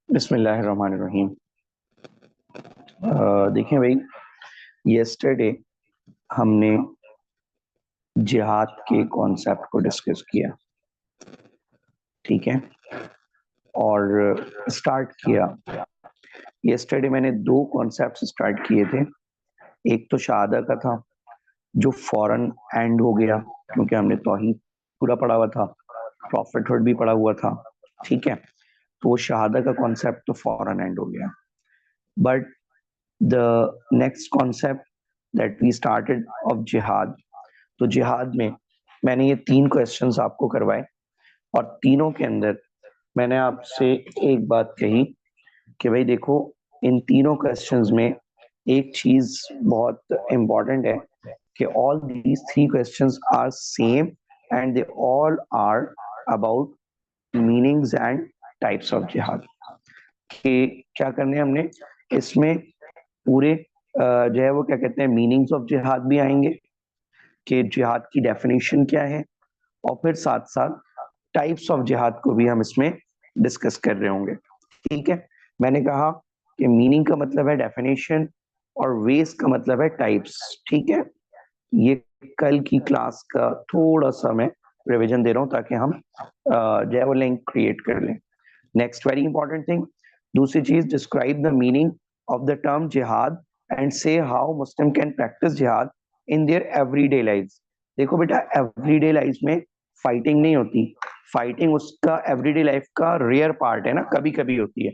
बिस्मिल्लाहिर्रहमानिर्रहीम। देखें भाई, यस्टरडे हमने जिहाद के कॉन्सेप्ट को डिस्कस किया, ठीक है, और स्टार्ट किया। यस्टरडे मैंने दो कॉन्सेप्ट स्टार्ट किए थे। एक तो शहादा का था, जो फौरन एंड हो गया क्योंकि हमने तौहीद पूरा पढ़ा हुआ था, प्रॉफिटहुड भी पढ़ा हुआ था, ठीक है। तो वो शहादा का कॉन्सेप्ट तो फौरन एंड हो गया। But the next concept that we started of jihad, तो जिहाद में मैंने ये 3 क्वेश्चंस आपको करवाए और तीनों के अंदर मैंने आपसे एक बात कही कि भाई देखो, इन तीनों क्वेश्चंस में एक चीज बहुत इंपॉर्टेंट है कि all these 3 questions are same and they all are about meanings and types of jihad. कि क्या करने हमने इसमें पूरे जो है वो क्या कहते हैं, मीनिंग्स ऑफ जिहाद भी आएंगे कि जिहाद की डेफिनेशन क्या है, और फिर साथ साथ टाइप्स ऑफ जिहाद को भी हम इसमें डिस्कस कर रहे होंगे, ठीक है। मैंने कहा कि मीनिंग का मतलब है डेफिनेशन और वेज का मतलब है टाइप्स, ठीक है। ये कल की क्लास का थोड़ा सा मैं रिवीजन दे रहा हूँ ताकि हम जो है वो लिंक क्रिएट कर लें। नेक्स्ट वेरी इंपॉर्टेंट थिंग, दूसरी चीज, describe the meaning of the term जिहाद एंड से हाउ मुस्लिम कैन प्रैक्टिस जिहाद इन देयर एवरीडे लाइफ्स। देखो बेटा, एवरीडे लाइफ में फाइटिंग नहीं होती, फाइटिंग उसका एवरीडे लाइफ का रेयर पार्ट है ना, कभी कभी होती है।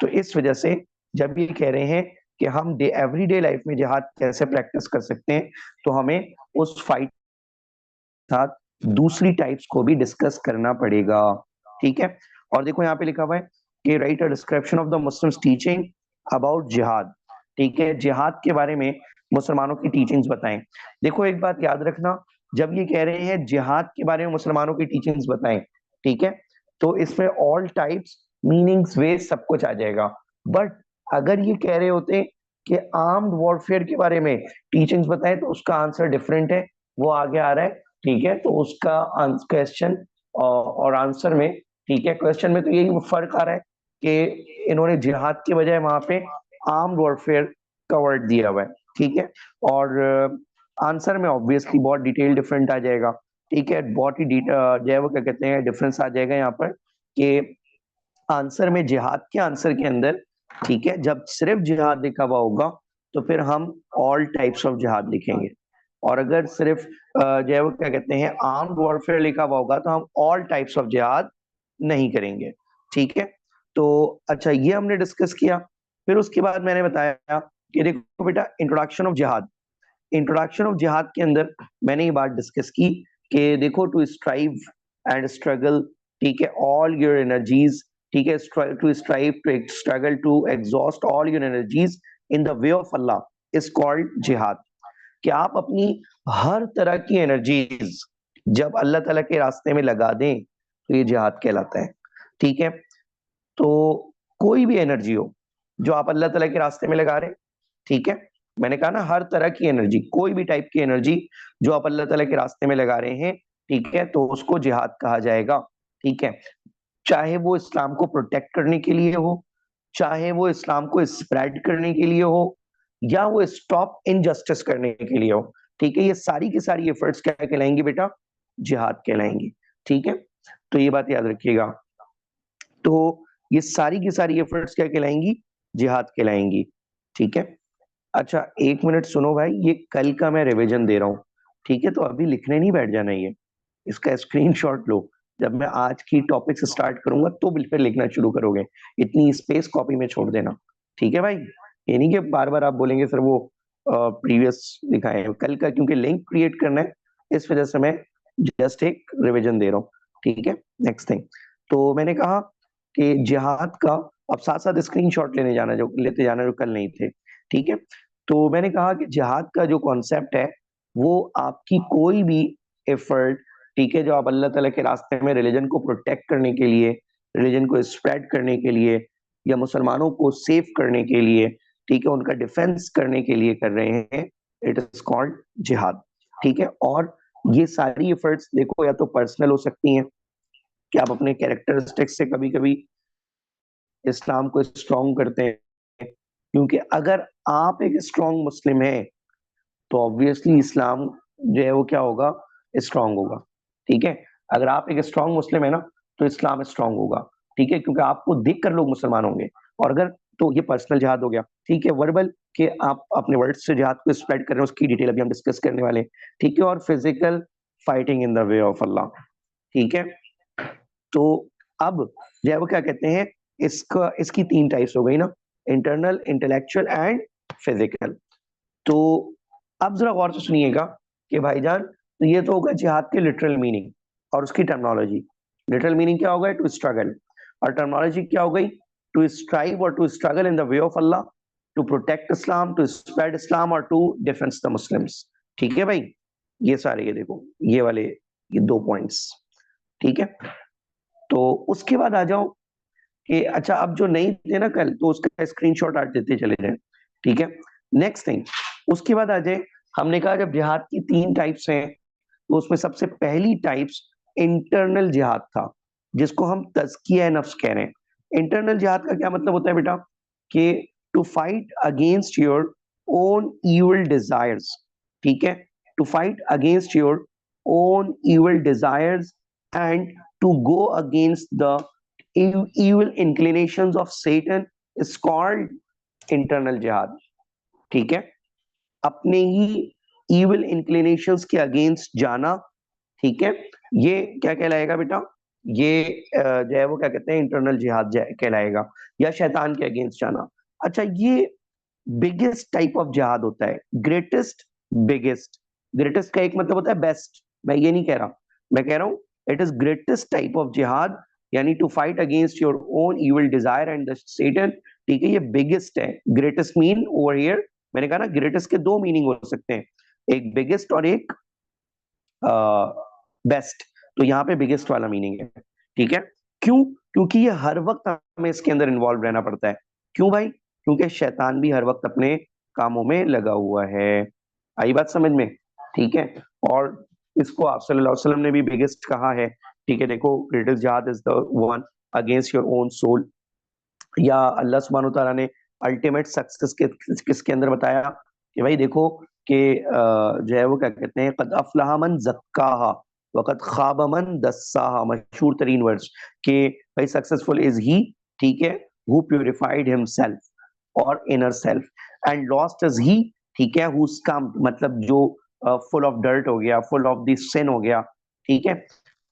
तो इस वजह से जब ये कह रहे हैं कि हम एवरीडे लाइफ में जिहाद कैसे प्रैक्टिस कर सकते हैं, तो हमें उस फाइट साथ दूसरी टाइप्स को भी डिस्कस करना पड़ेगा, ठीक है। और देखो यहाँ पे लिखा हुआ है कि right a description of the Muslims teaching about जिहाद, ठीक है। जिहाद के बारे में मुसलमानों की टीचिंग्स बताएं। देखो एक बात याद रखना, जब ये कह रहे हैं जिहाद के बारे में मुसलमानों की टीचिंग्स बताएं, ठीक है, तो इसमें ऑल टाइप्स, मीनिंग्स, वे सब कुछ आ जाएगा। बट अगर ये कह रहे होते कि आर्म्ड वॉरफेयर के बारे में टीचिंग्स बताएं, तो उसका आंसर डिफरेंट है, वो आगे आ रहा है, ठीक है। तो उसका क्वेश्चन और आंसर में, ठीक है, क्वेश्चन में तो यही फर्क आ रहा है कि इन्होंने जिहाद के बजाय वहां पे आर्म्ड वॉरफेयर का वर्ड दिया हुआ है, ठीक है। और आंसर में ऑब्वियसली बहुत डिटेल डिफरेंट आ जाएगा, ठीक है। बहुत ही जो है वो क्या कहते हैं, डिफरेंस आ जाएगा यहाँ पर कि आंसर में, जिहाद के आंसर के अंदर, ठीक है, जब सिर्फ जिहाद लिखा हुआ होगा तो फिर हम ऑल टाइप्स ऑफ जिहाद लिखेंगे, और अगर सिर्फ जो है वो क्या कहते हैं आर्म्ड वॉरफेयर लिखा हुआ होगा तो हम ऑल टाइप्स ऑफ जिहाद नहीं करेंगे, ठीक है। तो अच्छा, ये हमने डिस्कस किया। फिर उसके बाद मैंने बताया कि देखो बेटा, इंट्रोडक्शन ऑफ जिहाद, इंट्रोडक्शन ऑफ जिहाद के अंदर मैंने ये बात डिस्कस की कि देखो, टू स्ट्राइव एंड स्ट्रगल, ठीक है, ऑल योर एनर्जीज, ठीक है, to strive, to struggle, to exhaust all your energies in the way of Allah is called jihad. कि आप अपनी हर तरह की एनर्जीज जब अल्लाह ताला के रास्ते में लगा दें तो ये जिहाद कहलाता है, ठीक है। तो कोई भी एनर्जी हो जो आप अल्लाह ताला के रास्ते में लगा रहे हैं, ठीक है, मैंने कहा ना, हर तरह की एनर्जी, कोई भी टाइप की एनर्जी जो आप अल्लाह ताला के रास्ते में लगा रहे हैं, ठीक है, तो उसको जिहाद कहा जाएगा, ठीक है। चाहे वो इस्लाम को प्रोटेक्ट करने के लिए हो, चाहे वो इस्लाम को स्प्रेड करने के लिए हो, या वो स्टॉप इनजस्टिस करने के लिए हो, ठीक है, ये सारी की सारी एफर्ट्स क्या कहलाएंगी बेटा, जिहाद कहलाएंगी, ठीक है। तो ये बात याद रखिएगा। तो ये सारी की सारी एफर्ट्स क्या कहलाएंगी, जिहाद कहलाएंगी, ठीक है। अच्छा एक मिनट सुनो भाई, ये कल का मैं रिवीजन दे रहा हूँ, ठीक है, तो अभी लिखने नहीं बैठ जाना, ये इसका स्क्रीनशॉट लो। जब मैं आज की टॉपिक से स्टार्ट करूंगा तो फिर लिखना शुरू करोगे, इतनी स्पेस कॉपी में छोड़ देना, ठीक है भाई। ये नहीं कि बार बार आप बोलेंगे सर वो प्रीवियस लिखा है, कल का क्योंकि लिंक क्रिएट करना है, इस वजह से मैं जस्ट एक रिवीजन दे रहा हूँ, ठीक है। नेक्स्ट थिंग, तो मैंने कहा कि जिहाद का, अब साथ साथ स्क्रीनशॉट लेने जाना, जो लेते जाना, जो कल नहीं थे, ठीक है। तो मैंने कहा कि जिहाद का जो कॉन्सेप्ट है वो आपकी कोई भी एफर्ट, ठीक है, जो आप अल्लाह ताला के रास्ते में रिलीजन को प्रोटेक्ट करने के लिए, रिलीजन को स्प्रेड करने के लिए, या मुसलमानों को सेव करने के लिए, ठीक है, उनका डिफेंस करने के लिए कर रहे हैं, इट इज कॉल्ड जिहाद, ठीक है। और ये सारी एफर्ट्स देखो या तो पर्सनल हो सकती हैं, कि आप अपने कैरेक्टरिस्टिक्स से कभी कभी इस्लाम को स्ट्रॉन्ग करते हैं, क्योंकि अगर आप एक स्ट्रॉन्ग मुस्लिम है तो ऑब्वियसली इस्लाम जो है वो क्या होगा, स्ट्रांग होगा। ठीक है, अगर आप एक स्ट्रांग मुस्लिम है ना तो इस्लाम स्ट्रांग होगा। ठीक है, क्योंकि आपको देखकर लोग मुसलमान होंगे। और अगर, तो ये पर्सनल जिहाद हो गया, ठीक है, वर्बल के आप अपने वर्ड से जिहाद को स्प्रेड कर रहे हैं, उसकी डिटेल अभी हम डिस्कस करने वाले हैं। ठीक है, और physical fighting in the way of Allah. ठीक है, तो अब जो है वो क्या कहते हैं, इसका इसकी तीन टाइप्स हो गई ना, इंटरनल, इंटेलेक्चुअल एंड फिजिकल। तो अब जरा गौर से सुनिएगा कि भाईजान, तो ये तो होगा जिहाद के लिटरल मीनिंग और उसकी टर्मिनोलॉजी। लिटरल मीनिंग क्या होगा, टू स्ट्रगल, और टर्मिनोलॉजी क्या हो गई, टू स्ट्राइव और to struggle in the way of Allah, to protect Islam, to spread Islam और टू डिफेंस द मुस्लिम्स। ठीक है भाई, ये सारे, ये देखो ये वाले, ये दो पॉइंट्स। ठीक है, तो उसके बाद आ जाओ कि अच्छा, अब जो नहीं थे ना कल, तो उसका स्क्रीनशॉट आज देते चले जाए। ठीक है, नेक्स्ट थिंग, उसके बाद आ जाए, हमने कहा जब जिहाद की तीन टाइप्स हैं, तो उसमें सबसे पहली टाइप्स इंटरनल जिहाद था, जिसको हम तज़किया नफ्स कह रहे हैं। इंटरनल जिहाद का क्या मतलब होता है बेटा, कि to fight against your own evil desires. ठीक है, to fight against your own evil desires and to go against the evil inclinations of Satan is called internal jihad। ठीक है, अपने ही evil inclinations के अगेंस्ट जाना। ठीक है, ये क्या कहलाएगा बेटा, ये जो है वो क्या कहते हैं, इंटरनल जिहाद कहलाएगा, या शैतान के अगेंस्ट जाना। अच्छा, ये बिगेस्ट टाइप ऑफ जिहाद होता है, ग्रेटेस्ट, बिगेस्ट। ग्रेटेस्ट का एक मतलब होता है बेस्ट, मैं ये नहीं कह रहा, मैं कह रहा हूं it is greatest type of jihad, यानी to fight against your own evil desire and the Satan. ठीक है, ये बिगेस्ट है। ग्रेटेस्ट मीन ओवर हियर, मैंने कहा ना ग्रेटेस्ट के दो मीनिंग हो सकते हैं, एक बिगेस्ट और एक बेस्ट। तो यहाँ पे बिगेस्ट वाला मीनिंग है। ठीक है, क्यों, क्योंकि ये हर वक्त हमें इसके अंदर इन्वॉल्व रहना पड़ता है। क्यों भाई, क्योंकि शैतान भी हर वक्त अपने कामों में लगा हुआ है। आई बात समझ में। ठीक है, और इसको आप सल्लल्लाहु अलैहि वसल्लम ने भी बिगेस्ट कहा है। ठीक है, देखो, greatest jihad is the one against your own soul, या अल्लाह सुब्हानहू तआला ने अल्टीमेट सक्सेस के किसके अंदर बताया, कि भाई देखो कि जो है वो क्या कहते हैं, कद अफलह मन ज़क्काहा वक़द खाब मन दस्साहा, मशहूर तरीन वर्ड्स, कि भाई सक्सेसफुल इज ही, ठीक है, हु प्यूरिफाइड हिमसेल्फ और inner self, and lost is he, ठीक है, हु स्कम्ड, मतलब जो फुल ऑफ डर्ट हो गया, फुल ऑफ द सिन हो गया। ठीक है,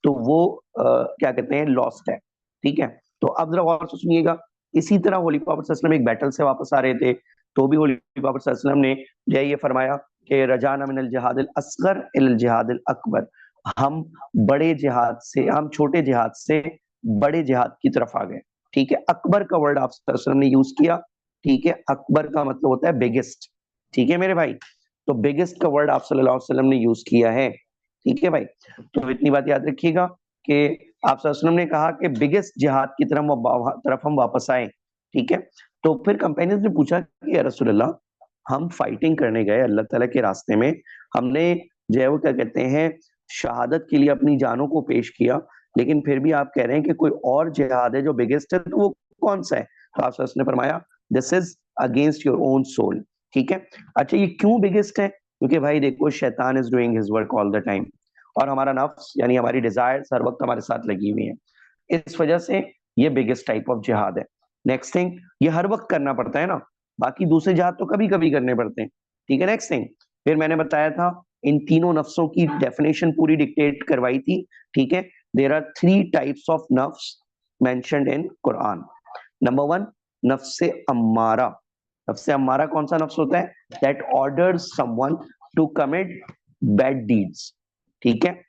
तो वो क्या कहते हैं, लॉस्ट है। ठीक है, तो अब जरा गौर से सुनिएगा, इसी तरह होली प्रॉफेट सल्लल्लाहु अलैहि वसल्लम एक बैटल से वापस आ रहे थे, तो भी होली प्रॉफेट सल्लल्लाहु अलैहि वसल्लम ने ये फरमाया कि रजाना मिनल जिहादिल अस्गर इलल जिहादिल अकबर, हम बड़े जिहाद से, हम छोटे जिहाद से बड़े जिहाद की तरफ आ गए। ठीक है, अकबर का वर्ड आप सल्लल्लाहु अलैहि वसल्लम ने यूज किया। ठीक है, अकबर का मतलब होता है बिगेस्ट। ठीक है मेरे भाई, तो बिगेस्ट का वर्ड आप सल्लल्लाहु अलैहि वसल्लम ने यूज किया है। ठीक है भाई, तो इतनी बात याद रखिएगा कि आप सल्लल्लाहु अलैहि वसल्लम ने कहा कि बिगेस्ट जिहाद की तरफ हम वापस आए। ठीक है, तो फिर कंपेनियंस ने पूछा कि या रसूल अल्लाह, हम फाइटिंग करने गए अल्लाह ताला के रास्ते में, हमने जो है वो क्या कहते हैं, शहादत के लिए अपनी जानों को पेश किया, लेकिन फिर भी आप कह रहे हैं कि कोई और जिहाद है जो बिगेस्ट है, तो वो कौन सा है? तो आप ने फरमाया this is against your own soul. ठीक है, अच्छा, ये क्यों बिगेस्ट है? क्योंकि भाई देखो, शैतान is doing his work all the time, और हमारा नफ्स यानी हमारी डिजायर्स हर वक्त हमारे साथ लगी हुई है। इस वजह से ये बिगेस्ट टाइप ऑफ जिहाद है। नेक्स्ट थिंग, ये हर वक्त करना पड़ता है ना, बाकी दूसरे जिहाद तो कभी कभी करने पड़ते हैं। ठीक है, नेक्स्ट थिंग, फिर मैंने बताया था इन तीनों नफ्सों की डेफिनेशन पूरी डिक्टेट करवाई थी। ठीक है, there are three types of नफ्स mentioned in Quran. Number one, नफ्स अम्मारा। नफ्स अम्मारा कौन सा नफ्स होता है? That orders someone to commit bad deeds. ठीक है,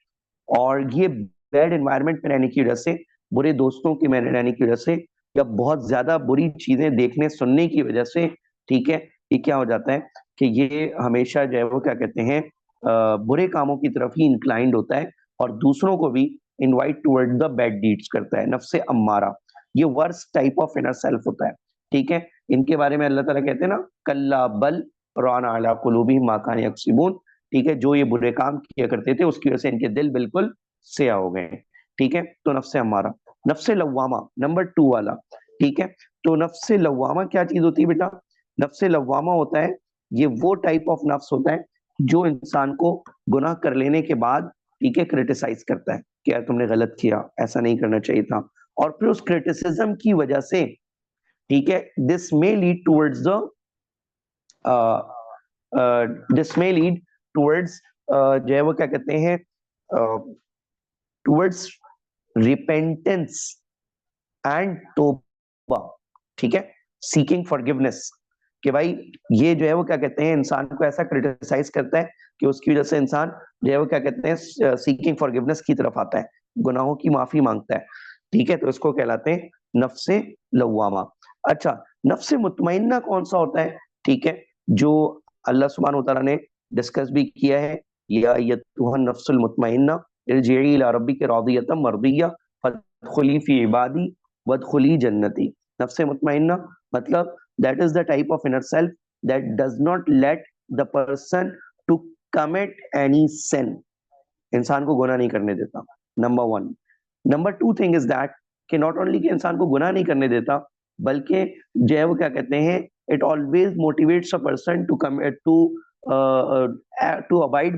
और ये बैड एनवायरनमेंट में रहने की वजह से, बुरे दोस्तों की में रहने की वजह से, या बहुत ज्यादा बुरी चीजें देखने सुनने की वजह से, ठीक है, ये क्या हो जाता है कि ये हमेशा जो है वो क्या कहते हैं, बुरे कामों की तरफ ही इंक्लाइंड होता है, और दूसरों को भी invite toward the bad deeds करता है। नफ्से अम्मारा, ये worst type of inner self होता है। ठीक है, इनके बारे में अल्लाह ताला कहते हैं ना, कल्ला बल रान अला कुलूबिहिम मा कानू यक्सिबून। ठीक है, जो ये बुरे काम किया करते थे उसकी वजह से इनके दिल बिल्कुल सिया हो गए। ठीक है, तो नफ्से अम्मारा। नफ्से लव्वामा नंबर 2 वाला, ठीक है। तो नफ्से लव्वामा क्या चीज होती है बेटा? नफ्से लव्वामा होता है, ये वो टाइप ऑफ नफ्स होता है जो इंसान को गुनाह कर लेने के बाद, ठीक है, क्रिटिसाइज करता है कि यार तुमने गलत किया, ऐसा नहीं करना चाहिए था। और फिर उस क्रिटिसिज्म की वजह से, ठीक है, this may lead towards the this may lead towards जो है वो क्या कहते हैं, टुवर्ड्स रिपेंटेंस एंड तौबा, ठीक है, सीकिंग फॉरगिवनेस। कि भाई ये जो है वो क्या कहते हैं, इंसान को ऐसा क्रिटिसाइज करता है कि उसकी वजह से इंसान जो है वो क्या कहते हैं, सीकिंग फॉरगिवनेस की तरफ आता है, गुनाहों की माफी मांगता है, ठीक है। तो इसको कहलाते हैं नफ्से लव्वामा। अच्छा, नफ्से मुतमइन्ना कौन सा होता है? ठीक है, जो अल्लाह सुब्हानहू व तआला ने डिस्कस भी किया है, या अय्युहन नफ्सुल मुतमइन्ना इरजिई इला रब्बिकी रादियतम मर्दिया फदखुली फी इबादी वदखुली जन्नती। नफ्से मुतमइन्ना मतलब that is the type of inner self that does not let the person to commit any sin, इंसान को गुनाह नहीं करने देता, number 1। Number 2 thing is that कि नॉट ओनली कि इंसान को गुनाह नहीं करने देता, बल्कि जो है वो क्या कहते हैं, it always motivates a person to come to abide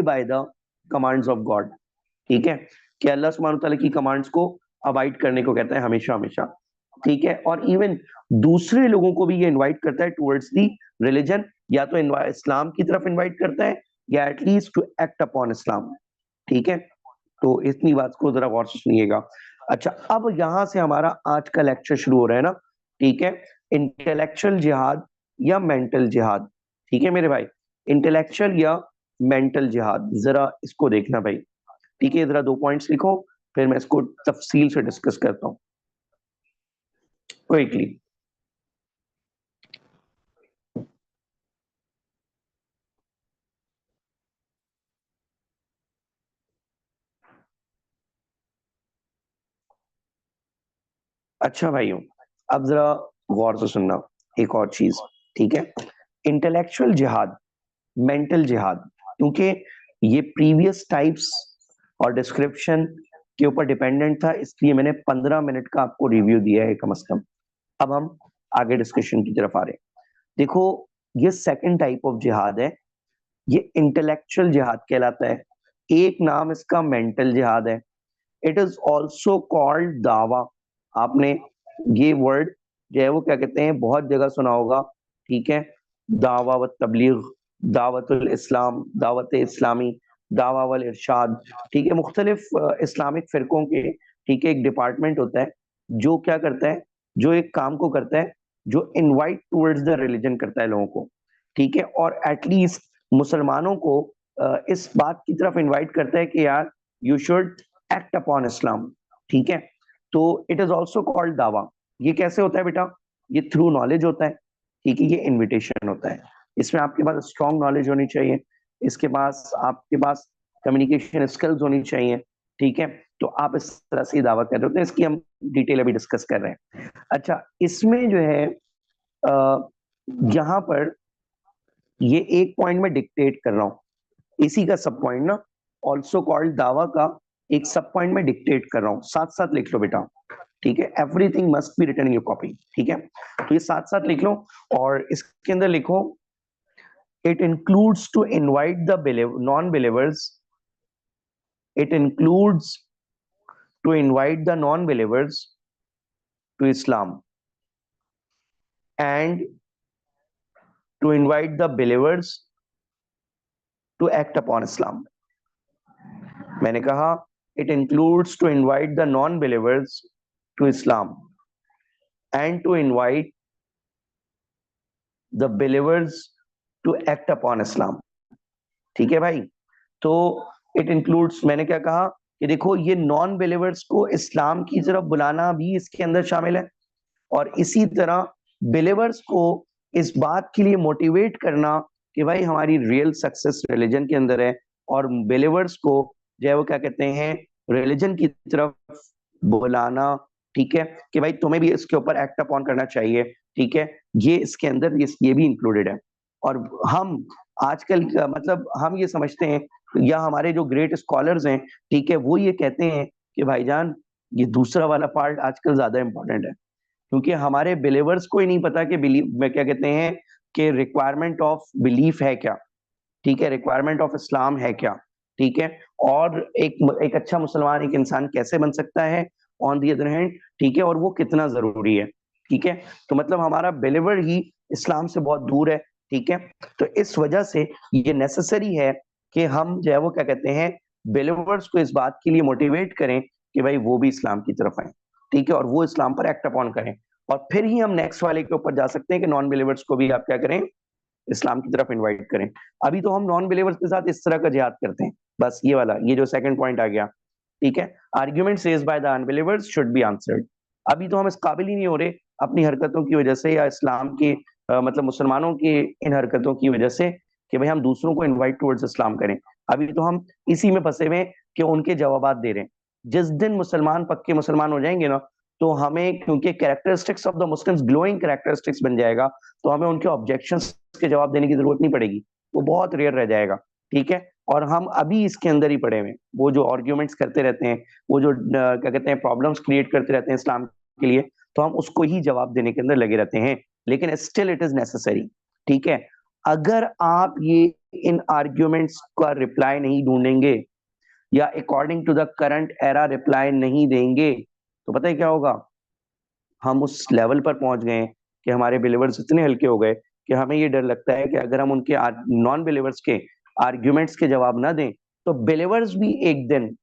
by the commands of God, ठीक है, कि अल्लाह सुब्हानहू व तआला की कमांड्स को अबाइड करने को कहता है हमेशा हमेशा, ठीक है। और इवन दूसरे लोगों को भी ये इनवाइट करता है टुवर्ड्स दी रिलीजन, या तो इस्लाम की तरफ इनवाइट करता है, या at least to act upon Islam, ठीक है। तो इतनी बात को जरा गौर से सुनिएगा। अच्छा, अब यहां से हमारा आज का लेक्चर शुरू हो रहा है ना, ठीक है। इंटेलेक्चुअल जिहाद या मेंटल जिहाद, ठीक है मेरे भाई, इंटेलेक्चुअल या मेंटल जिहाद, जरा इसको देखना भाई, ठीक है। जरा 2 पॉइंट्स लिखो, फिर मैं इसको तफसील से डिस्कस करता हूं क्विकली। अच्छा भाइयों, अब जरा गौर से सुनना एक और चीज, ठीक है। इंटेलेक्चुअल जिहाद, मेंटल जिहाद, क्योंकि ये प्रीवियस टाइप्स और डिस्क्रिप्शन के ऊपर डिपेंडेंट था, इसलिए मैंने 15 मिनट का आपको रिव्यू दिया है कम से कम। अब हम आगे डिस्कशन की तरफ आ रहे हैं। देखो, ये सेकंड टाइप ऑफ जिहाद है, ये इंटेलेक्चुअल जिहाद कहलाता है। एक नाम इसका मेंटल जिहाद है। इट इज ऑल्सो कॉल्ड दावा। आपने ये वर्ड जो है वो क्या कहते हैं, बहुत जगह सुना होगा, ठीक है। दावा व तबलीग, दावतुल इस्लाम, दावत इस्लामी, दावा वल इरशाद, ठीक है। मुख्तलिफ इस्लामिक फिरकों के, ठीक है, एक डिपार्टमेंट होता है जो क्या करता है, जो एक काम को करता है, जो इनवाइट टुवर्ड्स द रिलीजन करता है लोगों को, ठीक है। और एटलीस्ट मुसलमानों को इस बात की तरफ इनवाइट करता है कि यार you should act upon Islam, ठीक है। तो इट इज ऑल्सो कॉल्ड दावा। ये कैसे होता है बेटा? ये थ्रू नॉलेज होता है, ठीक है। ये इनविटेशन होता है, इसमें आपके पास स्ट्रॉन्ग नॉलेज होनी चाहिए, इसके पास आपके पास कम्युनिकेशन स्किल्स होनी चाहिए, ठीक है। तो आप इस तरह से दावा कर रहे होते हैं, इसकी हम डिटेल अभी डिस्कस कर रहे हैं। अच्छा, इसमें जो है यहाँ पर ये एक पॉइंट में डिक्टेट कर रहा हूं, इसी का सब पॉइंट ना, ऑल्सो कॉल्ड दावा का एक सब पॉइंट में डिक्टेट कर रहा हूं, साथ साथ लिख लो बेटा, ठीक है। Everything must be written in your copy, ठीक है। तो ये साथ साथ लिख लो, और इसके अंदर लिखो, it includes to invite the non believers, it includes to invite the non believers to Islam and to invite the believers to act upon Islam. मैंने कहा, it includes to invite the non believers to Islam and to invite the believers to act upon Islam, ठीक है भाई। तो it includes, मैंने क्या कहा कि देखो, ये नॉन बिलीवर्स को इस्लाम की तरफ बुलाना भी इसके अंदर शामिल है, और इसी तरह बिलीवर्स को इस बात के लिए मोटिवेट करना कि भाई हमारी रियल सक्सेस रिलीजन के अंदर है, और बिलीवर्स को जो है वो क्या कहते हैं, रिलीजन की तरफ बुलाना, ठीक है, कि भाई तुम्हें भी इसके ऊपर एक्ट अपॉन करना चाहिए, ठीक है। ये इसके अंदर ये भी इंक्लूडेड है। और हम आजकल मतलब हम ये समझते हैं या हमारे जो ग्रेट स्कॉलर्स हैं, ठीक है, वो ये कहते हैं कि भाईजान ये दूसरा वाला पार्ट आजकल ज्यादा इंपॉर्टेंट है, क्योंकि हमारे बिलीवर्स को ही नहीं पता कि बिलीव में क्या कहते हैं कि रिक्वायरमेंट ऑफ बिलीफ है क्या, ठीक है, रिक्वायरमेंट ऑफ इस्लाम है क्या, ठीक है, और एक अच्छा मुसलमान एक इंसान कैसे बन सकता है ऑन दी अदर हैंड, ठीक है, और वो कितना जरूरी है, ठीक है। तो मतलब हमारा बिलीवर ही इस्लाम से बहुत दूर है, ठीक है। तो इस वजह से ये नेसेसरी है कि हम जो है वो क्या कहते हैं बिलीवर्स को इस बात के लिए मोटिवेट करें कि भाई वो भी इस्लाम की तरफ आए, ठीक है, और वो इस्लाम पर एक्ट अपॉन करें, और फिर ही हम नेक्स्ट वाले के ऊपर जा सकते हैं कि नॉन बिलीवर्स को भी आप क्या करें, इस्लाम की तरफ इनवाइट करें। अभी तो हम नॉन बिलीवर्स के साथ इस तरह का जिहाद करते हैं, बस ये वाला, ये जो सेकंड पॉइंट आ गया, ठीक है, argument says by the unbelievers should be answered. अभी तो हम इस काबिल ही नहीं हो रहे अपनी हरकतों की वजह से या इस्लाम के मतलब मुसलमानों की इन हरकतों की वजह से कि भाई हम दूसरों को इनवाइट टुवर्ड्स इस्लाम करें। अभी तो हम इसी में फंसे हुए हैं कि उनके जवाबात दे रहे हैं। जिस दिन मुसलमान पक्के मुसलमान हो जाएंगे ना, तो हमें क्योंकि characteristics of the Muslims glowing characteristics बन जाएगा, तो हमें उनके ऑब्जेक्शंस के जवाब देने की जरूरत नहीं पड़ेगी, वो बहुत रेयर रह जाएगा, ठीक है। और हम अभी इसके अंदर ही पड़े हुए, वो जो आर्ग्यूमेंट्स करते रहते हैं, वो जो क्या कहते हैं प्रॉब्लम्स क्रिएट करते रहते हैं इस्लाम के लिए, तो हम उसको ही जवाब देने के अंदर लगे रहते हैं, लेकिन स्टिल इट इज नेसेसरी, ठीक है। अगर आप ये इन आर्ग्यूमेंट्स का रिप्लाई नहीं ढूंढेंगे या according to the current era reply नहीं देंगे, तो पता है क्या होगा, हम उस लेवल पर पहुंच गए कि हमारे बिलीवर्स इतने हल्के हो गए कि हमें ये डर लगता है कि अगर हम उनके नॉन बिलीवर्स के आर्ग्यूमेंट्स के जवाब ना दें, तो बिलीवर्स भी एक दिन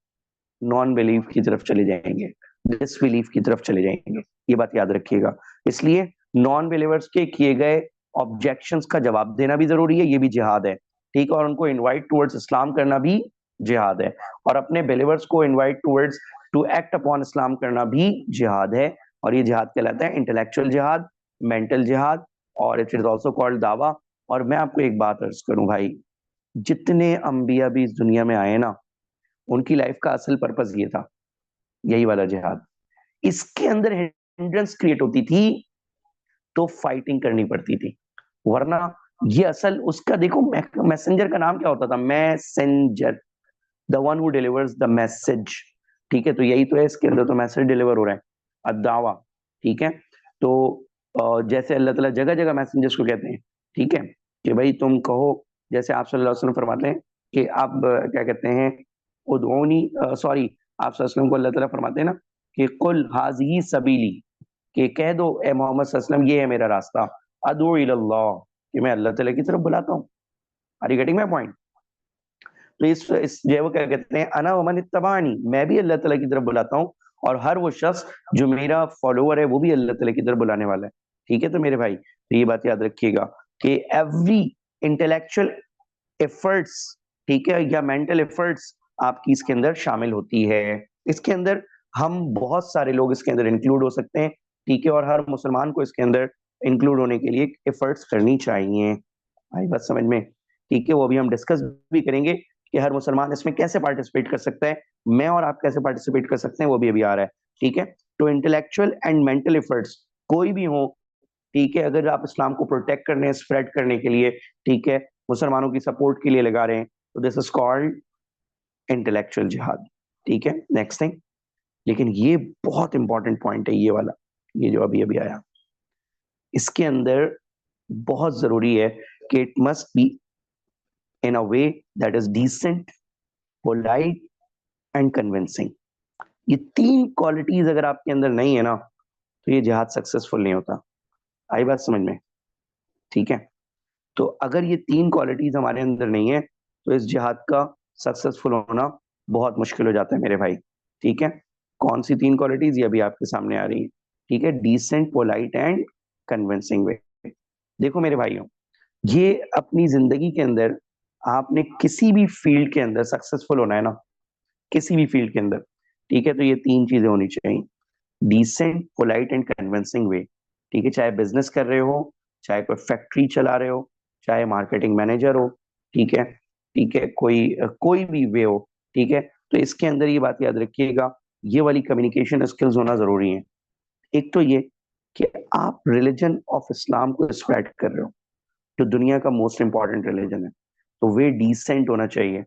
नॉन बिलीफ की तरफ चले जाएंगे, डिसबिलीफ की तरफ चले जाएंगे, ये बात याद रखिएगा। इसलिए नॉन बिलीवर्स के किए गए ऑब्जेक्शंस का जवाब देना भी जरूरी है, ये भी जिहाद है, ठीक है, और उनको इनवाइट टुवर्ड्स इस्लाम करना भी जिहाद है, और अपने बिलीवर्स को invite towards to act upon Islam करना भी जिहाद है, और ये जिहाद कहलाता है इंटेलेक्चुअल जिहाद, मेंटल जिहाद, और इट इज ऑल्सो कॉल्ड दावा। और मैं आपको एक बात अर्ज करूं भाई, जितने अंबिया भी इस दुनिया में आए ना, उनकी लाइफ का असल पर्पस ये था, यही वाला जिहाद। इसके अंदर हिंड्रेंस क्रिएट होती थी तो फाइटिंग करनी पड़ती थी, वरना ये असल उसका देखो, मैसेंजर का नाम क्या होता था, messenger, the one who delivers the message, ठीक है, तो यही तो है, इसके अंदर तो मैसेज डिलीवर हो रहा है, अदावा, ठीक है। तो जैसे अल्लाह ताला जगह जगह मैसेंजर्स को कहते हैं, ठीक है, कि भाई तुम कहो, जैसे आप सल्लल्लाहु अलैहि वसल्लम फरमाते हैं कि आप क्या कहते हैं उदऊनी, सॉरी, आप सल्लल्लाहु अलैहि वसल्लम को अल्लाह ताला फरमाते हैं ना कि कुल हाज़िही सबीली, कि कह दो ए मोहम्मद सल्लल्लाहु अलैहि वसल्लम ये है मेरा रास्ता, अदू इलल्लाह, कि मैं अल्लाह ताला की तरफ बुलाता हूँ। Are you getting my point? तो इस जो है वो क्या कहते हैं अना वमन इत्तबानी, मैं भी अल्लाह ताला की तरफ बुलाता हूँ, और हर वो शख्स जो मेरा फॉलोअर है वो भी अल्लाह ताला की तरफ बुलाने वाला है, ठीक है। तो मेरे भाई, तो ये बात याद रखिएगा कि एवरी इंटेलेक्चुअल एफर्ट्स, ठीक है, या मेंटल एफर्ट्स आपकी इसके अंदर शामिल होती है। इसके अंदर हम बहुत सारे लोग इसके अंदर इंक्लूड हो सकते हैं, ठीक है, और हर मुसलमान को इसके अंदर इंक्लूड होने के लिए एफर्ट्स करनी चाहिए। आई बात समझ में? ठीक है, वो अभी हम डिस्कस भी करेंगे कि हर मुसलमान इसमें कैसे पार्टिसिपेट कर सकता है, मैं और आप कैसे पार्टिसिपेट कर सकते हैं, वो भी अभी आ रहा है, ठीक है। तो इंटेलेक्चुअल एंड मेंटल एफर्ट्स कोई भी हो, ठीक है, अगर आप इस्लाम को प्रोटेक्ट करने, स्प्रेड करने के लिए, ठीक है, मुसलमानों की सपोर्ट के लिए लगा रहे हैं, तो दिस इज कॉल्ड इंटेलेक्चुअल जिहाद, ठीक है। नेक्स्ट थिंग, लेकिन ये बहुत इंपॉर्टेंट पॉइंट है ये वाला, ये जो अभी अभी आया, इसके अंदर बहुत जरूरी है कि it must be in a way that is decent, polite and convincing. ये तीन क्वालिटीज अगर आपके अंदर नहीं है ना, तो ये जिहाद सक्सेसफुल नहीं होता। आई बात समझ में? ठीक है, तो अगर ये तीन क्वालिटीज हमारे अंदर नहीं है, तो इस जिहाद का सक्सेसफुल होना बहुत मुश्किल हो जाता है मेरे भाई, ठीक है। कौन सी तीन क्वालिटीज, ये अभी आपके सामने आ रही है, ठीक है, डिसेंट, पोलाइट एंड कन्विंसिंग वे। देखो मेरे भाइयों, ये अपनी जिंदगी के अंदर आपने किसी भी फील्ड के अंदर सक्सेसफुल होना है ना, किसी भी फील्ड के अंदर, ठीक है, तो ये तीन चीजें होनी चाहिए, decent, polite and convincing way, ठीक है। चाहे बिजनेस कर रहे हो, चाहे कोई फैक्ट्री चला रहे हो, चाहे मार्केटिंग मैनेजर हो, ठीक है, ठीक है, कोई भी वे हो, ठीक है। तो इसके अंदर ये बात याद रखिएगा, ये वाली कम्युनिकेशन स्किल्स होना जरूरी है। एक तो ये कि आप रिलीजन ऑफ इस्लाम को स्प्रेड कर रहे हो, जो दुनिया का मोस्ट इंपॉर्टेंट रिलीजन है, तो वे डिसेंट होना चाहिए,